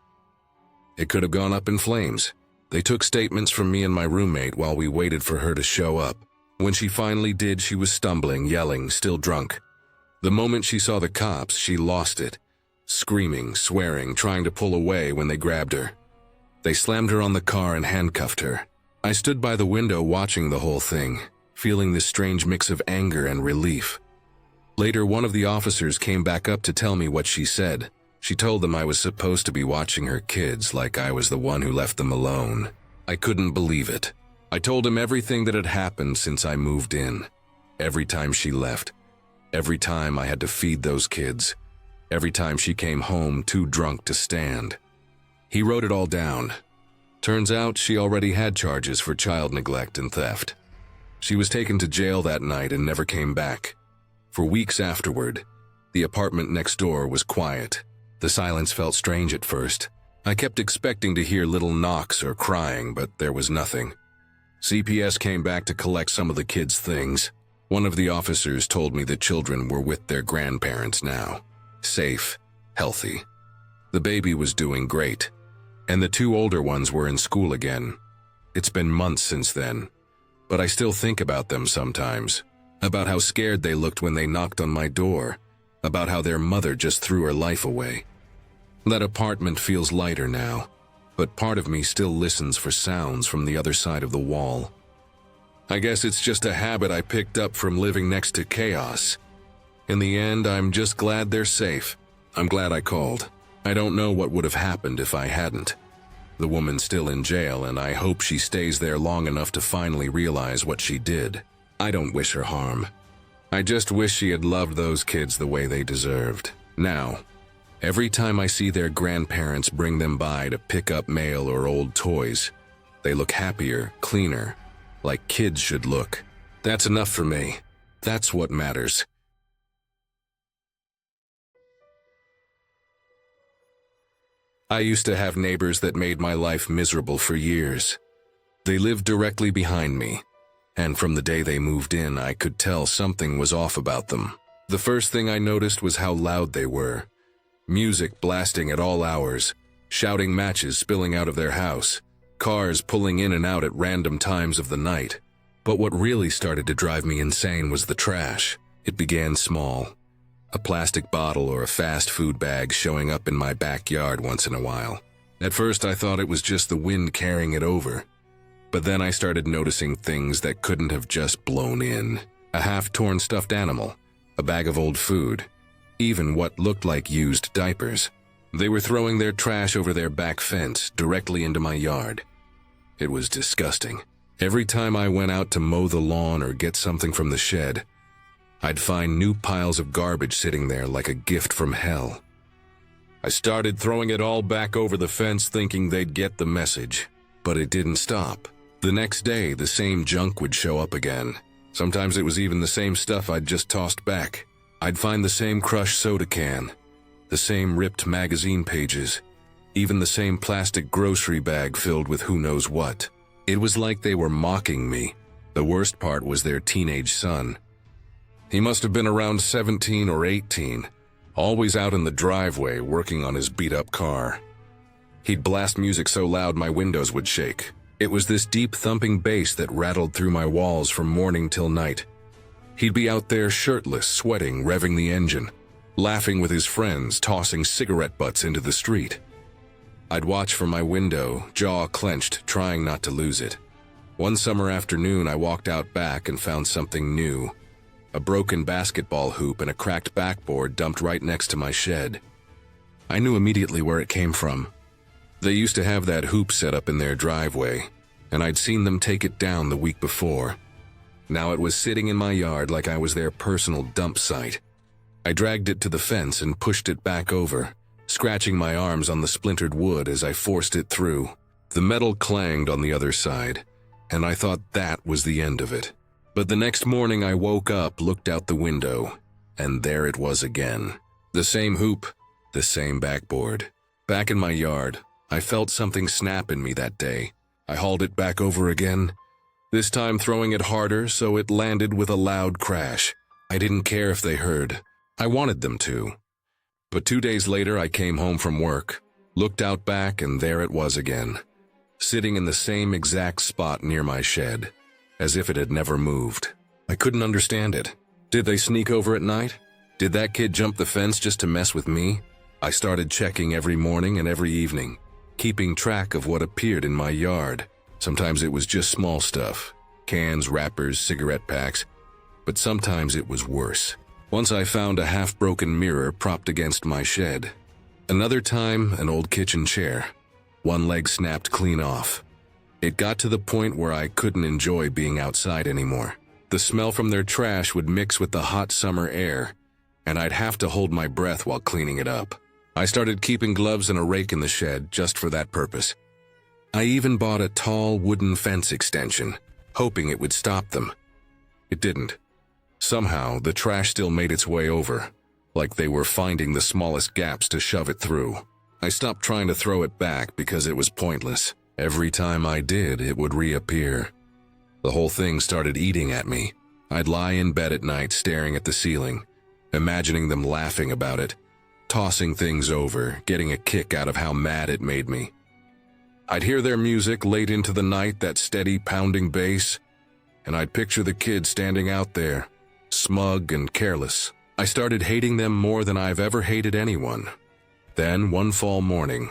Speaker 1: It could have gone up in flames. They took statements from me and my roommate while we waited for her to show up. When she finally did, she was stumbling, yelling, still drunk. The moment she saw the cops, she lost it, screaming, swearing, trying to pull away when they grabbed her. They slammed her on the car and handcuffed her. I stood by the window watching the whole thing, feeling this strange mix of anger and relief. Later, one of the officers came back up to tell me what she said. She told them I was supposed to be watching her kids like I was the one who left them alone. I couldn't believe it. I told him everything that had happened since I moved in. Every time she left. Every time I had to feed those kids. Every time she came home too drunk to stand. He wrote it all down. Turns out she already had charges for child neglect and theft. She was taken to jail that night and never came back. For weeks afterward, the apartment next door was quiet. The silence felt strange at first. I kept expecting to hear little knocks or crying, but there was nothing. CPS came back to collect some of the kids' things. One of the officers told me the children were with their grandparents now. Safe, healthy. The baby was doing great, and the 2 older ones were in school again. It's been months since then, but I still think about them sometimes. About how scared they looked when they knocked on my door. About how their mother just threw her life away. That apartment feels lighter now, but part of me still listens for sounds from the other side of the wall. I guess it's just a habit I picked up from living next to chaos. In the end, I'm just glad they're safe. I'm glad I called. I don't know what would have happened if I hadn't. The woman's still in jail, and I hope she stays there long enough to finally realize what she did. I don't wish her harm. I just wish she had loved those kids the way they deserved. Now, every time I see their grandparents bring them by to pick up mail or old toys, they look happier, cleaner, like kids should look. That's enough for me. That's what matters. I used to have neighbors that made my life miserable for years. They lived directly behind me, and from the day they moved in, I could tell something was off about them. The first thing I noticed was how loud they were. Music blasting at all hours, shouting matches spilling out of their house, cars pulling in and out at random times of the night. But what really started to drive me insane was the trash. It began small. A plastic bottle or a fast food bag showing up in my backyard once in a while. At first I thought it was just the wind carrying it over. But then I started noticing things that couldn't have just blown in. A half-torn stuffed animal, a bag of old food, even what looked like used diapers. They were throwing their trash over their back fence directly into my yard. It was disgusting. Every time I went out to mow the lawn or get something from the shed, I'd find new piles of garbage sitting there like a gift from hell. I started throwing it all back over the fence thinking they'd get the message. But it didn't stop. The next day, the same junk would show up again. Sometimes it was even the same stuff I'd just tossed back. I'd find the same crushed soda can, the same ripped magazine pages, even the same plastic grocery bag filled with who knows what. It was like they were mocking me. The worst part was their teenage son. He must have been around 17 or 18, always out in the driveway working on his beat-up car. He'd blast music so loud my windows would shake. It was this deep thumping bass that rattled through my walls from morning till night. He'd be out there shirtless, sweating, revving the engine, laughing with his friends, tossing cigarette butts into the street. I'd watch from my window, jaw clenched, trying not to lose it. One summer afternoon, I walked out back and found something new. A broken basketball hoop and a cracked backboard dumped right next to my shed. I knew immediately where it came from. They used to have that hoop set up in their driveway, and I'd seen them take it down the week before. Now it was sitting in my yard like I was their personal dump site. I dragged it to the fence and pushed it back over, scratching my arms on the splintered wood as I forced it through. The metal clanged on the other side, and I thought that was the end of it. But the next morning I woke up, looked out the window, and there it was again. The same hoop, the same backboard. Back in my yard, I felt something snap in me that day. I hauled it back over again, this time throwing it harder so it landed with a loud crash. I didn't care if they heard. I wanted them to. But 2 days later I came home from work, looked out back, and there it was again, sitting in the same exact spot near my shed, as if it had never moved. I couldn't understand it. Did they sneak over at night? Did that kid jump the fence just to mess with me? I started checking every morning and every evening, keeping track of what appeared in my yard. Sometimes it was just small stuff, cans, wrappers, cigarette packs, but sometimes it was worse. Once I found a half-broken mirror propped against my shed. Another time, an old kitchen chair. One leg snapped clean off. It got to the point where I couldn't enjoy being outside anymore. The smell from their trash would mix with the hot summer air, and I'd have to hold my breath while cleaning it up. I started keeping gloves and a rake in the shed just for that purpose. I even bought a tall wooden fence extension, hoping it would stop them. It didn't. Somehow, the trash still made its way over, like they were finding the smallest gaps to shove it through. I stopped trying to throw it back because it was pointless. Every time I did, it would reappear. The whole thing started eating at me. I'd lie in bed at night staring at the ceiling, imagining them laughing about it, tossing things over, getting a kick out of how mad it made me. I'd hear their music late into the night, that steady pounding bass, and I'd picture the kids standing out there, smug and careless. I started hating them more than I've ever hated anyone. Then, one fall morning,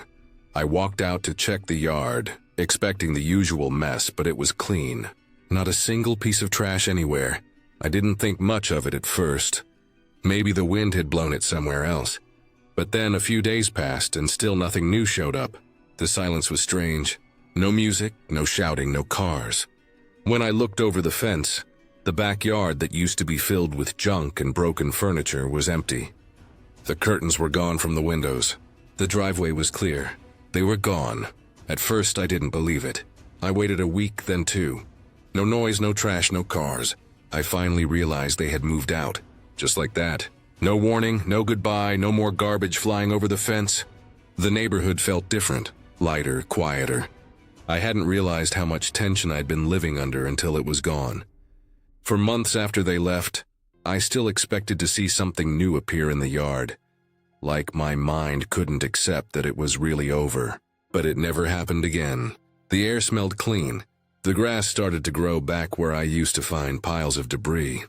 Speaker 1: I walked out to check the yard, expecting the usual mess, but it was clean. Not a single piece of trash anywhere. I didn't think much of it at first. Maybe the wind had blown it somewhere else. But then a few days passed and still nothing new showed up. The silence was strange. No music, no shouting, no cars. When I looked over the fence, the backyard that used to be filled with junk and broken furniture was empty. The curtains were gone from the windows. The driveway was clear. They were gone. At first, I didn't believe it. I waited a week, then 2. No noise, no trash, no cars. I finally realized they had moved out. Just like that. No warning, no goodbye, no more garbage flying over the fence. The neighborhood felt different, lighter, quieter. I hadn't realized how much tension I'd been living under until it was gone. For months after they left, I still expected to see something new appear in the yard. Like my mind couldn't accept that it was really over. But it never happened again. The air smelled clean. The grass started to grow back where I used to find piles of debris.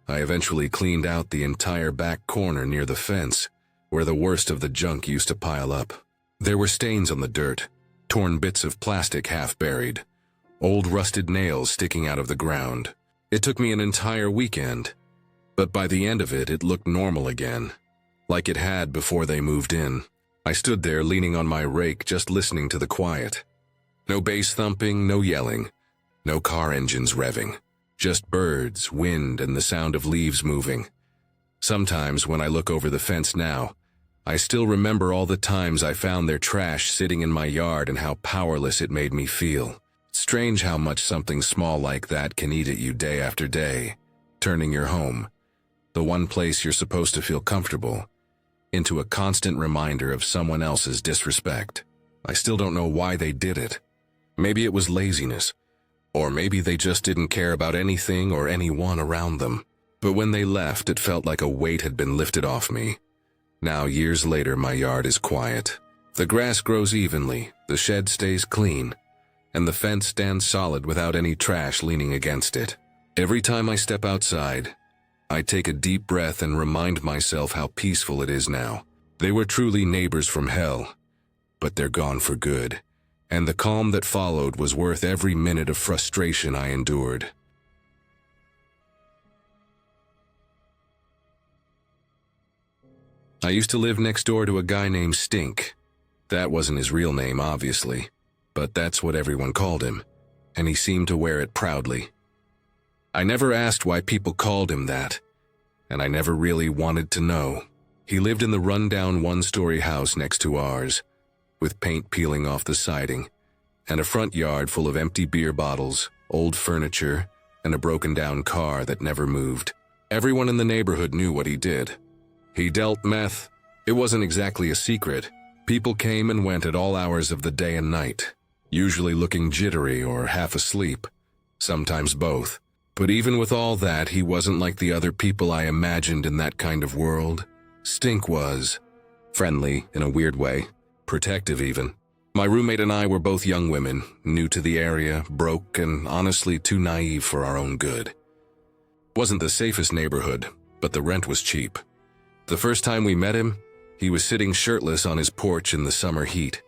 Speaker 1: I eventually cleaned out the entire back corner near the fence, where the worst of the junk used to pile up. There were stains on the dirt, torn bits of plastic half buried, old rusted nails sticking out of the ground. It took me an entire weekend, but by the end of it, it looked normal again, like it had before they moved in. I stood there leaning on my rake, just listening to the quiet. No bass thumping, no yelling, no car engines revving. Just birds, wind, and the sound of leaves moving. Sometimes when I look over the fence now, I still remember all the times I found their trash sitting in my yard and how powerless it made me feel. It's strange how much something small like that can eat at you day after day, turning your home, the one place you're supposed to feel comfortable, into a constant reminder of someone else's disrespect. I still don't know why they did it. Maybe it was laziness, or maybe they just didn't care about anything or anyone around them. But when they left, it felt like a weight had been lifted off me. Now, years later, my yard is quiet. The grass grows evenly, the shed stays clean, and the fence stands solid without any trash leaning against it. Every time I step outside, I take a deep breath and remind myself how peaceful it is now. They were truly neighbors from hell, but they're gone for good, and the calm that followed was worth every minute of frustration I endured. I used to live next door to a guy named Stink. That wasn't his real name, obviously, but that's what everyone called him, and he seemed to wear it proudly. I never asked why people called him that, and I never really wanted to know. He lived in the rundown one-story house next to ours, with paint peeling off the siding, and a front yard full of empty beer bottles, old furniture, and a broken-down car that never moved. Everyone in the neighborhood knew what he did. He dealt meth. It wasn't exactly a secret. People came and went at all hours of the day and night, usually looking jittery or half asleep, sometimes both. But even with all that, he wasn't like the other people I imagined in that kind of world. Stink was friendly in a weird way, protective even. My roommate and I were both young women, new to the area, broke, and honestly too naive for our own good. Wasn't the safest neighborhood, but the rent was cheap. The first time we met him, he was sitting shirtless on his porch in the summer heat,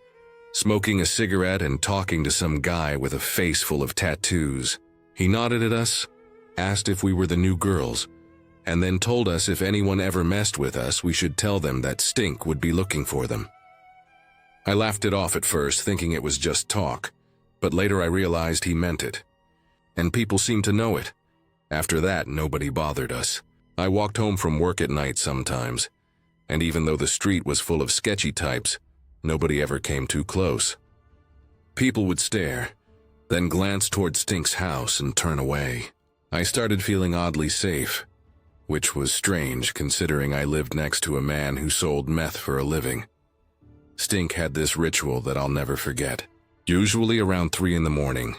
Speaker 1: smoking a cigarette and talking to some guy with a face full of tattoos. He nodded at us, asked if we were the new girls, and then told us if anyone ever messed with us, we should tell them that Stink would be looking for them. I laughed it off at first, thinking it was just talk, but later I realized he meant it. And people seemed to know it. After that, nobody bothered us. I walked home from work at night sometimes, and even though the street was full of sketchy types, nobody ever came too close. People would stare, then glance toward Stink's house and turn away. I started feeling oddly safe, which was strange considering I lived next to a man who sold meth for a living. Stink had this ritual that I'll never forget. Usually around 3 in the morning,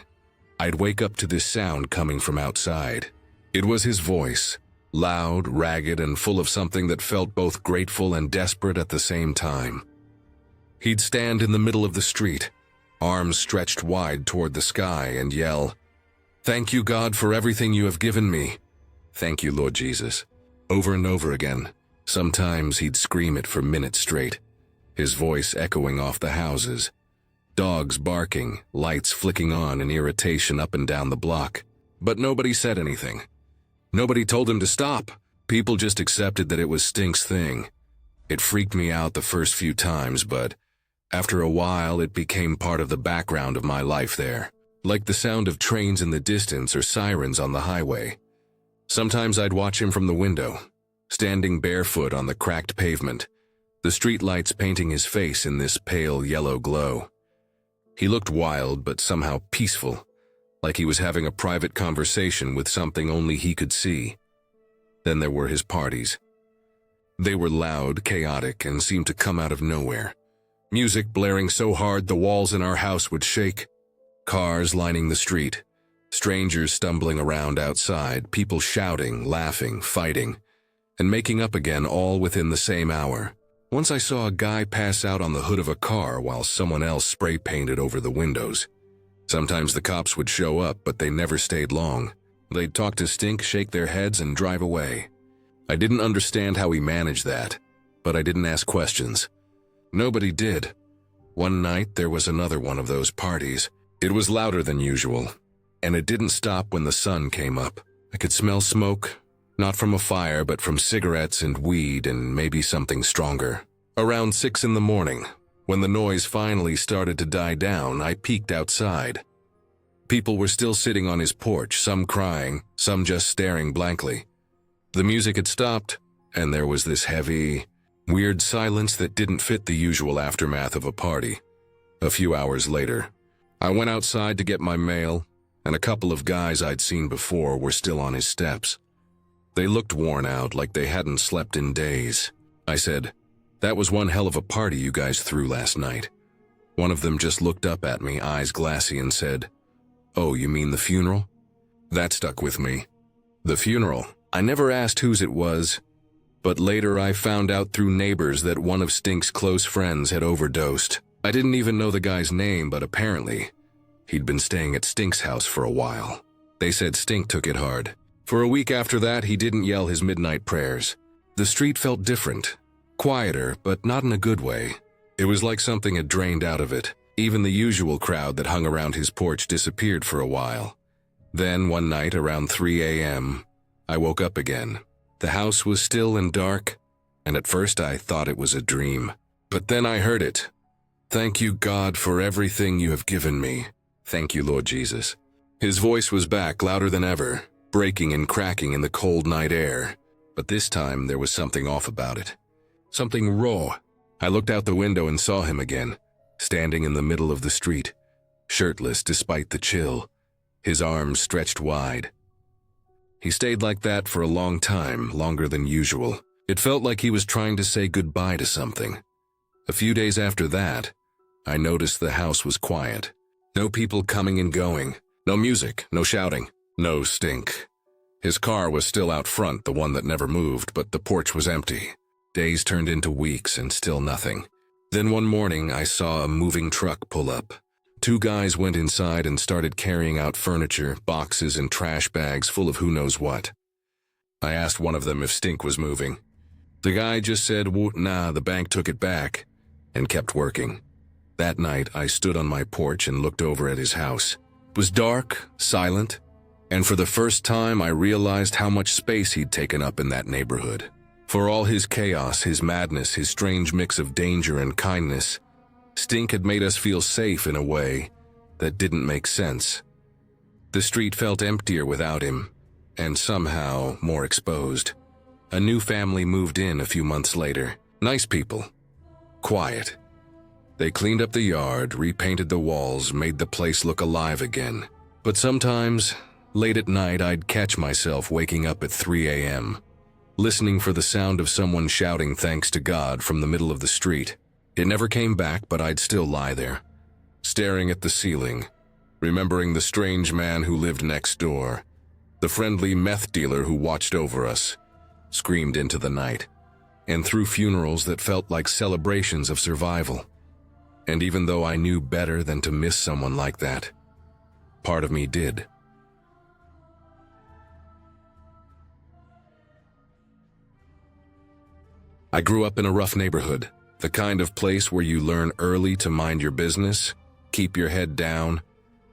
Speaker 1: I'd wake up to this sound coming from outside. It was his voice, loud, ragged, and full of something that felt both grateful and desperate at the same time. He'd stand in the middle of the street, arms stretched wide toward the sky, and yell, "Thank you, God, for everything you have given me. Thank you, Lord Jesus," over and over again. Sometimes he'd scream it for minutes straight, his voice echoing off the houses. Dogs barking, lights flicking on in irritation up and down the block. But nobody said anything. Nobody told him to stop. People just accepted that it was Stink's thing. It freaked me out the first few times, but after a while it became part of the background of my life there, like the sound of trains in the distance or sirens on the highway. Sometimes I'd watch him from the window, standing barefoot on the cracked pavement, the streetlights painting his face in this pale yellow glow. He looked wild but somehow peaceful, like he was having a private conversation with something only he could see. Then there were his parties. They were loud, chaotic, and seemed to come out of nowhere. Music blaring so hard the walls in our house would shake. Cars lining the street. Strangers stumbling around outside, people shouting, laughing, fighting, and making up again all within the same hour. Once I saw a guy pass out on the hood of a car while someone else spray painted over the windows. Sometimes the cops would show up, but they never stayed long. They'd talk to Stink, shake their heads, and drive away. I didn't understand how he managed that, but I didn't ask questions. Nobody did. One night, there was another one of those parties. It was louder than usual, and it didn't stop when the sun came up. I could smell smoke, not from a fire, but from cigarettes and weed and maybe something stronger. Around 6 in the morning, when the noise finally started to die down, I peeked outside. People were still sitting on his porch, some crying, some just staring blankly. The music had stopped, and there was this heavy, Weird silence that didn't fit the usual aftermath of a party. A few hours later, I went outside to get my mail, and a couple of guys I'd seen before were still on his steps. They looked worn out, like they hadn't slept in days. I said, "That was one hell of a party you guys threw last night." One of them just looked up at me, eyes glassy, and said, "Oh, you mean the funeral?" That stuck with me. The funeral. I never asked whose it was, but later I found out through neighbors that one of Stink's close friends had overdosed. I didn't even know the guy's name, but apparently, he'd been staying at Stink's house for a while. They said Stink took it hard. For a week after that, he didn't yell his midnight prayers. The street felt different, quieter, but not in a good way. It was like something had drained out of it. Even the usual crowd that hung around his porch disappeared for a while. Then, one night around 3 a.m., I woke up again. The house was still and dark, and at first I thought it was a dream. But then I heard it. "Thank you, God, for everything you have given me. Thank you, Lord Jesus." His voice was back, louder than ever, breaking and cracking in the cold night air. But this time there was something off about it. Something raw. I looked out the window and saw him again, standing in the middle of the street, shirtless despite the chill, his arms stretched wide. He stayed like that for a long time, longer than usual. It felt like he was trying to say goodbye to something. A few days after that, I noticed the house was quiet. No people coming and going. No music, no shouting, no Stink. His car was still out front, the one that never moved, but the porch was empty. Days turned into weeks and still nothing. Then one morning, I saw a moving truck pull up. Two guys went inside and started carrying out furniture, boxes, and trash bags full of who knows what. I asked one of them if Stink was moving. The guy just said, "Nah, the bank took it back," and kept working. That night, I stood on my porch and looked over at his house. It was dark, silent, and for the first time I realized how much space he'd taken up in that neighborhood. For all his chaos, his madness, his strange mix of danger and kindness, Stink had made us feel safe in a way that didn't make sense. The street felt emptier without him, and somehow more exposed. A new family moved in a few months later. Nice people. Quiet. They cleaned up the yard, repainted the walls, made the place look alive again. But sometimes, late at night, I'd catch myself waking up at 3 a.m., listening for the sound of someone shouting thanks to God from the middle of the street. It never came back, but I'd still lie there, staring at the ceiling, remembering the strange man who lived next door, the friendly meth dealer who watched over us, screamed into the night, and through funerals that felt like celebrations of survival. And even though I knew better than to miss someone like that, part of me did. I grew up in a rough neighborhood, the kind of place where you learn early to mind your business, keep your head down,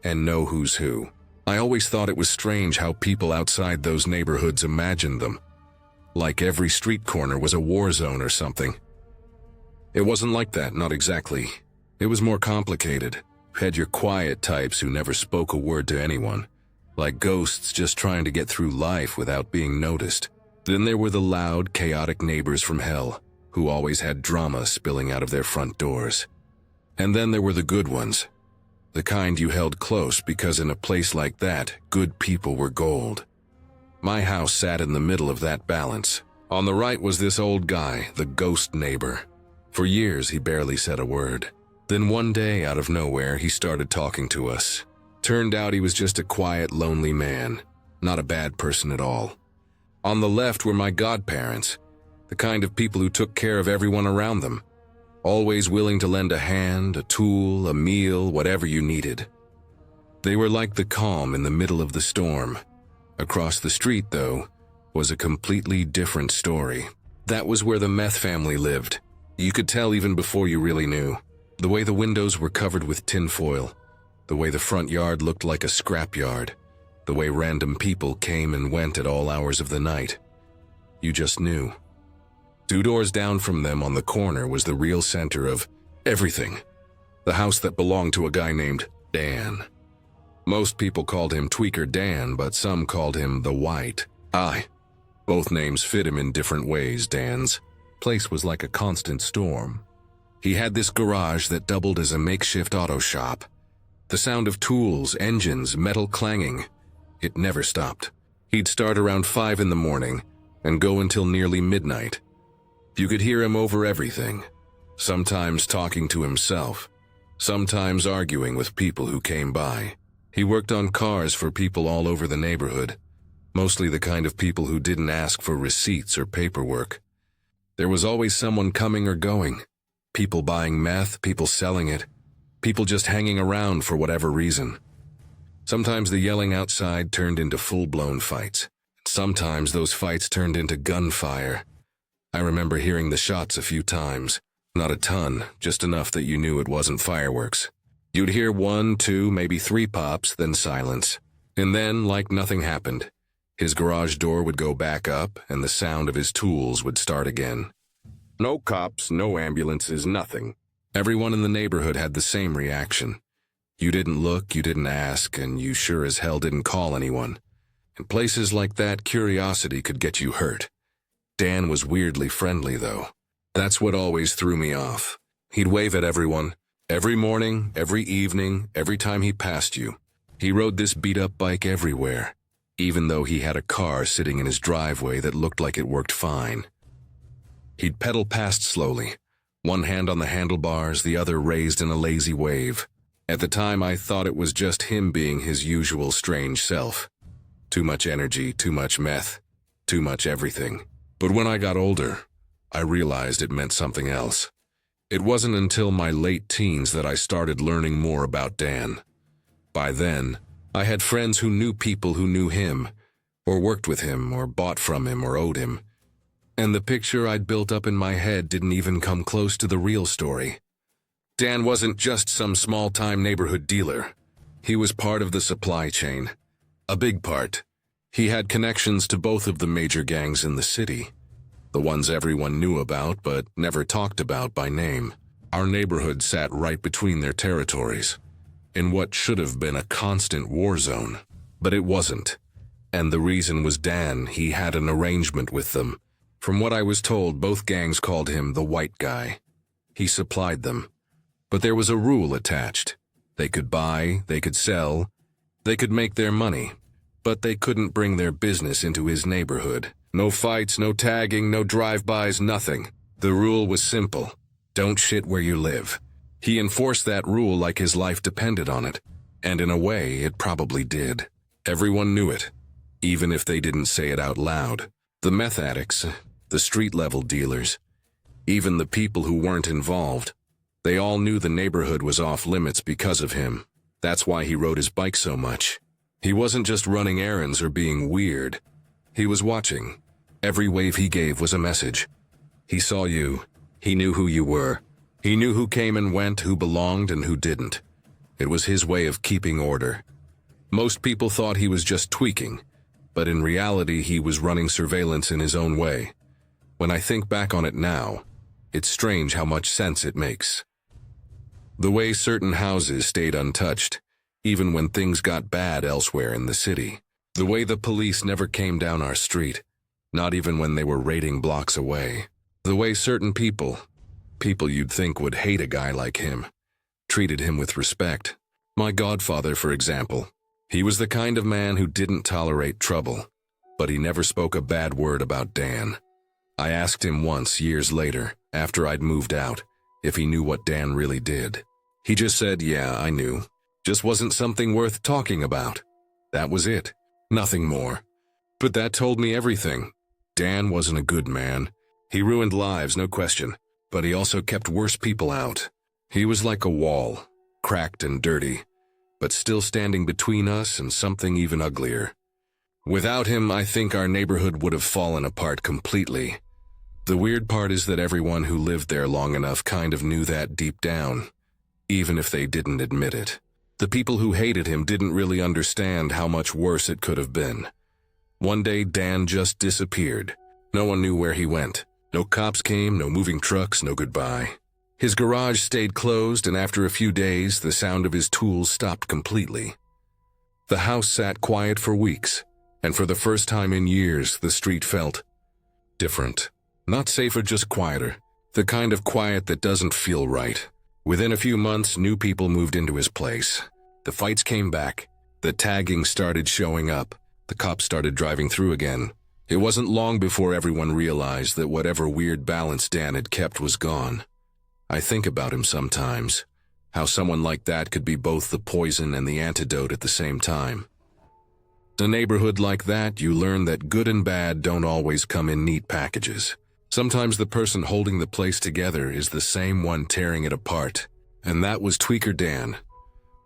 Speaker 1: and know who's who. I always thought it was strange how people outside those neighborhoods imagined them, like every street corner was a war zone or something. It wasn't like that, not exactly. It was more complicated. You had your quiet types who never spoke a word to anyone, like ghosts just trying to get through life without being noticed. Then there were the loud, chaotic neighbors from hell, who always had drama spilling out of their front doors. And then there were the good ones, the kind you held close because in a place like that, good people were gold. My house sat in the middle of that balance. On the right was this old guy, the ghost neighbor. For years, he barely said a word. Then one day, out of nowhere, he started talking to us. Turned out he was just a quiet, lonely man, not a bad person at all. On the left were my godparents, the kind of people who took care of everyone around them, always willing to lend a hand, a tool, a meal, whatever you needed. They were like the calm in the middle of the storm. Across the street, though, was a completely different story. That was where the meth family lived. You could tell even before you really knew. The way the windows were covered with tinfoil, the way the front yard looked like a scrapyard, the way random people came and went at all hours of the night. You just knew. 2 doors down from them on the corner was the real center of everything. The house that belonged to a guy named Dan. Most people called him Tweaker Dan, but some called him the White. Both names fit him in different ways, Dan's. place was like a constant storm. He had this garage that doubled as a makeshift auto shop. The sound of tools, engines, metal clanging, it never stopped. He'd start around 5 in the morning and go until nearly midnight. You could hear him over everything, sometimes talking to himself, sometimes arguing with people who came by. He worked on cars for people all over the neighborhood, mostly the kind of people who didn't ask for receipts or paperwork. There was always someone coming or going, people buying meth, people selling it, people just hanging around for whatever reason. Sometimes the yelling outside turned into full-blown fights. Sometimes those fights turned into gunfire. I remember hearing the shots a few times. Not a ton, just enough that you knew it wasn't fireworks. You'd hear 1, 2, maybe 3 pops, then silence. And then, like nothing happened, his garage door would go back up and the sound of his tools would start again. No cops, no ambulances, nothing. Everyone in the neighborhood had the same reaction. You didn't look, you didn't ask, and you sure as hell didn't call anyone. In places like that, curiosity could get you hurt. Dan was weirdly friendly, though. That's what always threw me off. He'd wave at everyone. Every morning, every evening, every time he passed you. He rode this beat-up bike everywhere, even though he had a car sitting in his driveway that looked like it worked fine. He'd pedal past slowly, one hand on the handlebars, the other raised in a lazy wave. At the time, I thought it was just him being his usual strange self. Too much energy, too much meth, too much everything. But when I got older, I realized it meant something else. It wasn't until my late teens that I started learning more about Dan. By then, I had friends who knew people who knew him, or worked with him, or bought from him, or owed him. And the picture I'd built up in my head didn't even come close to the real story. Dan wasn't just some small-time neighborhood dealer. He was part of the supply chain. A big part. He had connections to both of the major gangs in the city. The ones everyone knew about but never talked about by name. Our neighborhood sat right between their territories, in what should have been a constant war zone. But it wasn't. And the reason was Dan. He had an arrangement with them. From what I was told, both gangs called him the white guy. He supplied them. But there was a rule attached. They could buy, they could sell, they could make their money, but they couldn't bring their business into his neighborhood. No fights, no tagging, no drive-bys, nothing. The rule was simple. Don't shit where you live. He enforced that rule like his life depended on it, and in a way, it probably did. Everyone knew it, even if they didn't say it out loud. The meth addicts, the street-level dealers, even the people who weren't involved. They all knew the neighborhood was off limits because of him. That's why he rode his bike so much. He wasn't just running errands or being weird. He was watching. Every wave he gave was a message. He saw you. He knew who you were. He knew who came and went, who belonged and who didn't. It was his way of keeping order. Most people thought he was just tweaking, but in reality he was running surveillance in his own way. When I think back on it now, it's strange how much sense it makes. The way certain houses stayed untouched, even when things got bad elsewhere in the city. The way the police never came down our street, not even when they were raiding blocks away. The way certain people you'd think would hate a guy like him, treated him with respect. My godfather, for example. He was the kind of man who didn't tolerate trouble, but he never spoke a bad word about Dan. I asked him once, years later, after I'd moved out, if he knew what Dan really did. He just said, yeah, I knew. Just wasn't something worth talking about. That was it. Nothing more. But that told me everything. Dan wasn't a good man. He ruined lives, no question, but he also kept worse people out. He was like a wall, cracked and dirty, but still standing between us and something even uglier. Without him, I think our neighborhood would have fallen apart completely. The weird part is that everyone who lived there long enough kind of knew that deep down, even if they didn't admit it. The people who hated him didn't really understand how much worse it could have been. One day, Dan just disappeared. No one knew where he went. No cops came, no moving trucks, no goodbye. His garage stayed closed, and after a few days, the sound of his tools stopped completely. The house sat quiet for weeks, and for the first time in years, the street felt different. Not safer, just quieter. The kind of quiet that doesn't feel right. Within a few months, new people moved into his place. The fights came back. The tagging started showing up. The cops started driving through again. It wasn't long before everyone realized that whatever weird balance Dan had kept was gone. I think about him sometimes. How someone like that could be both the poison and the antidote at the same time. In a neighborhood like that, you learn that good and bad don't always come in neat packages. Sometimes the person holding the place together is the same one tearing it apart. And that was Tweaker Dan.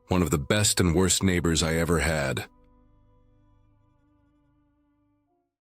Speaker 1: One of the best and worst neighbors I ever had.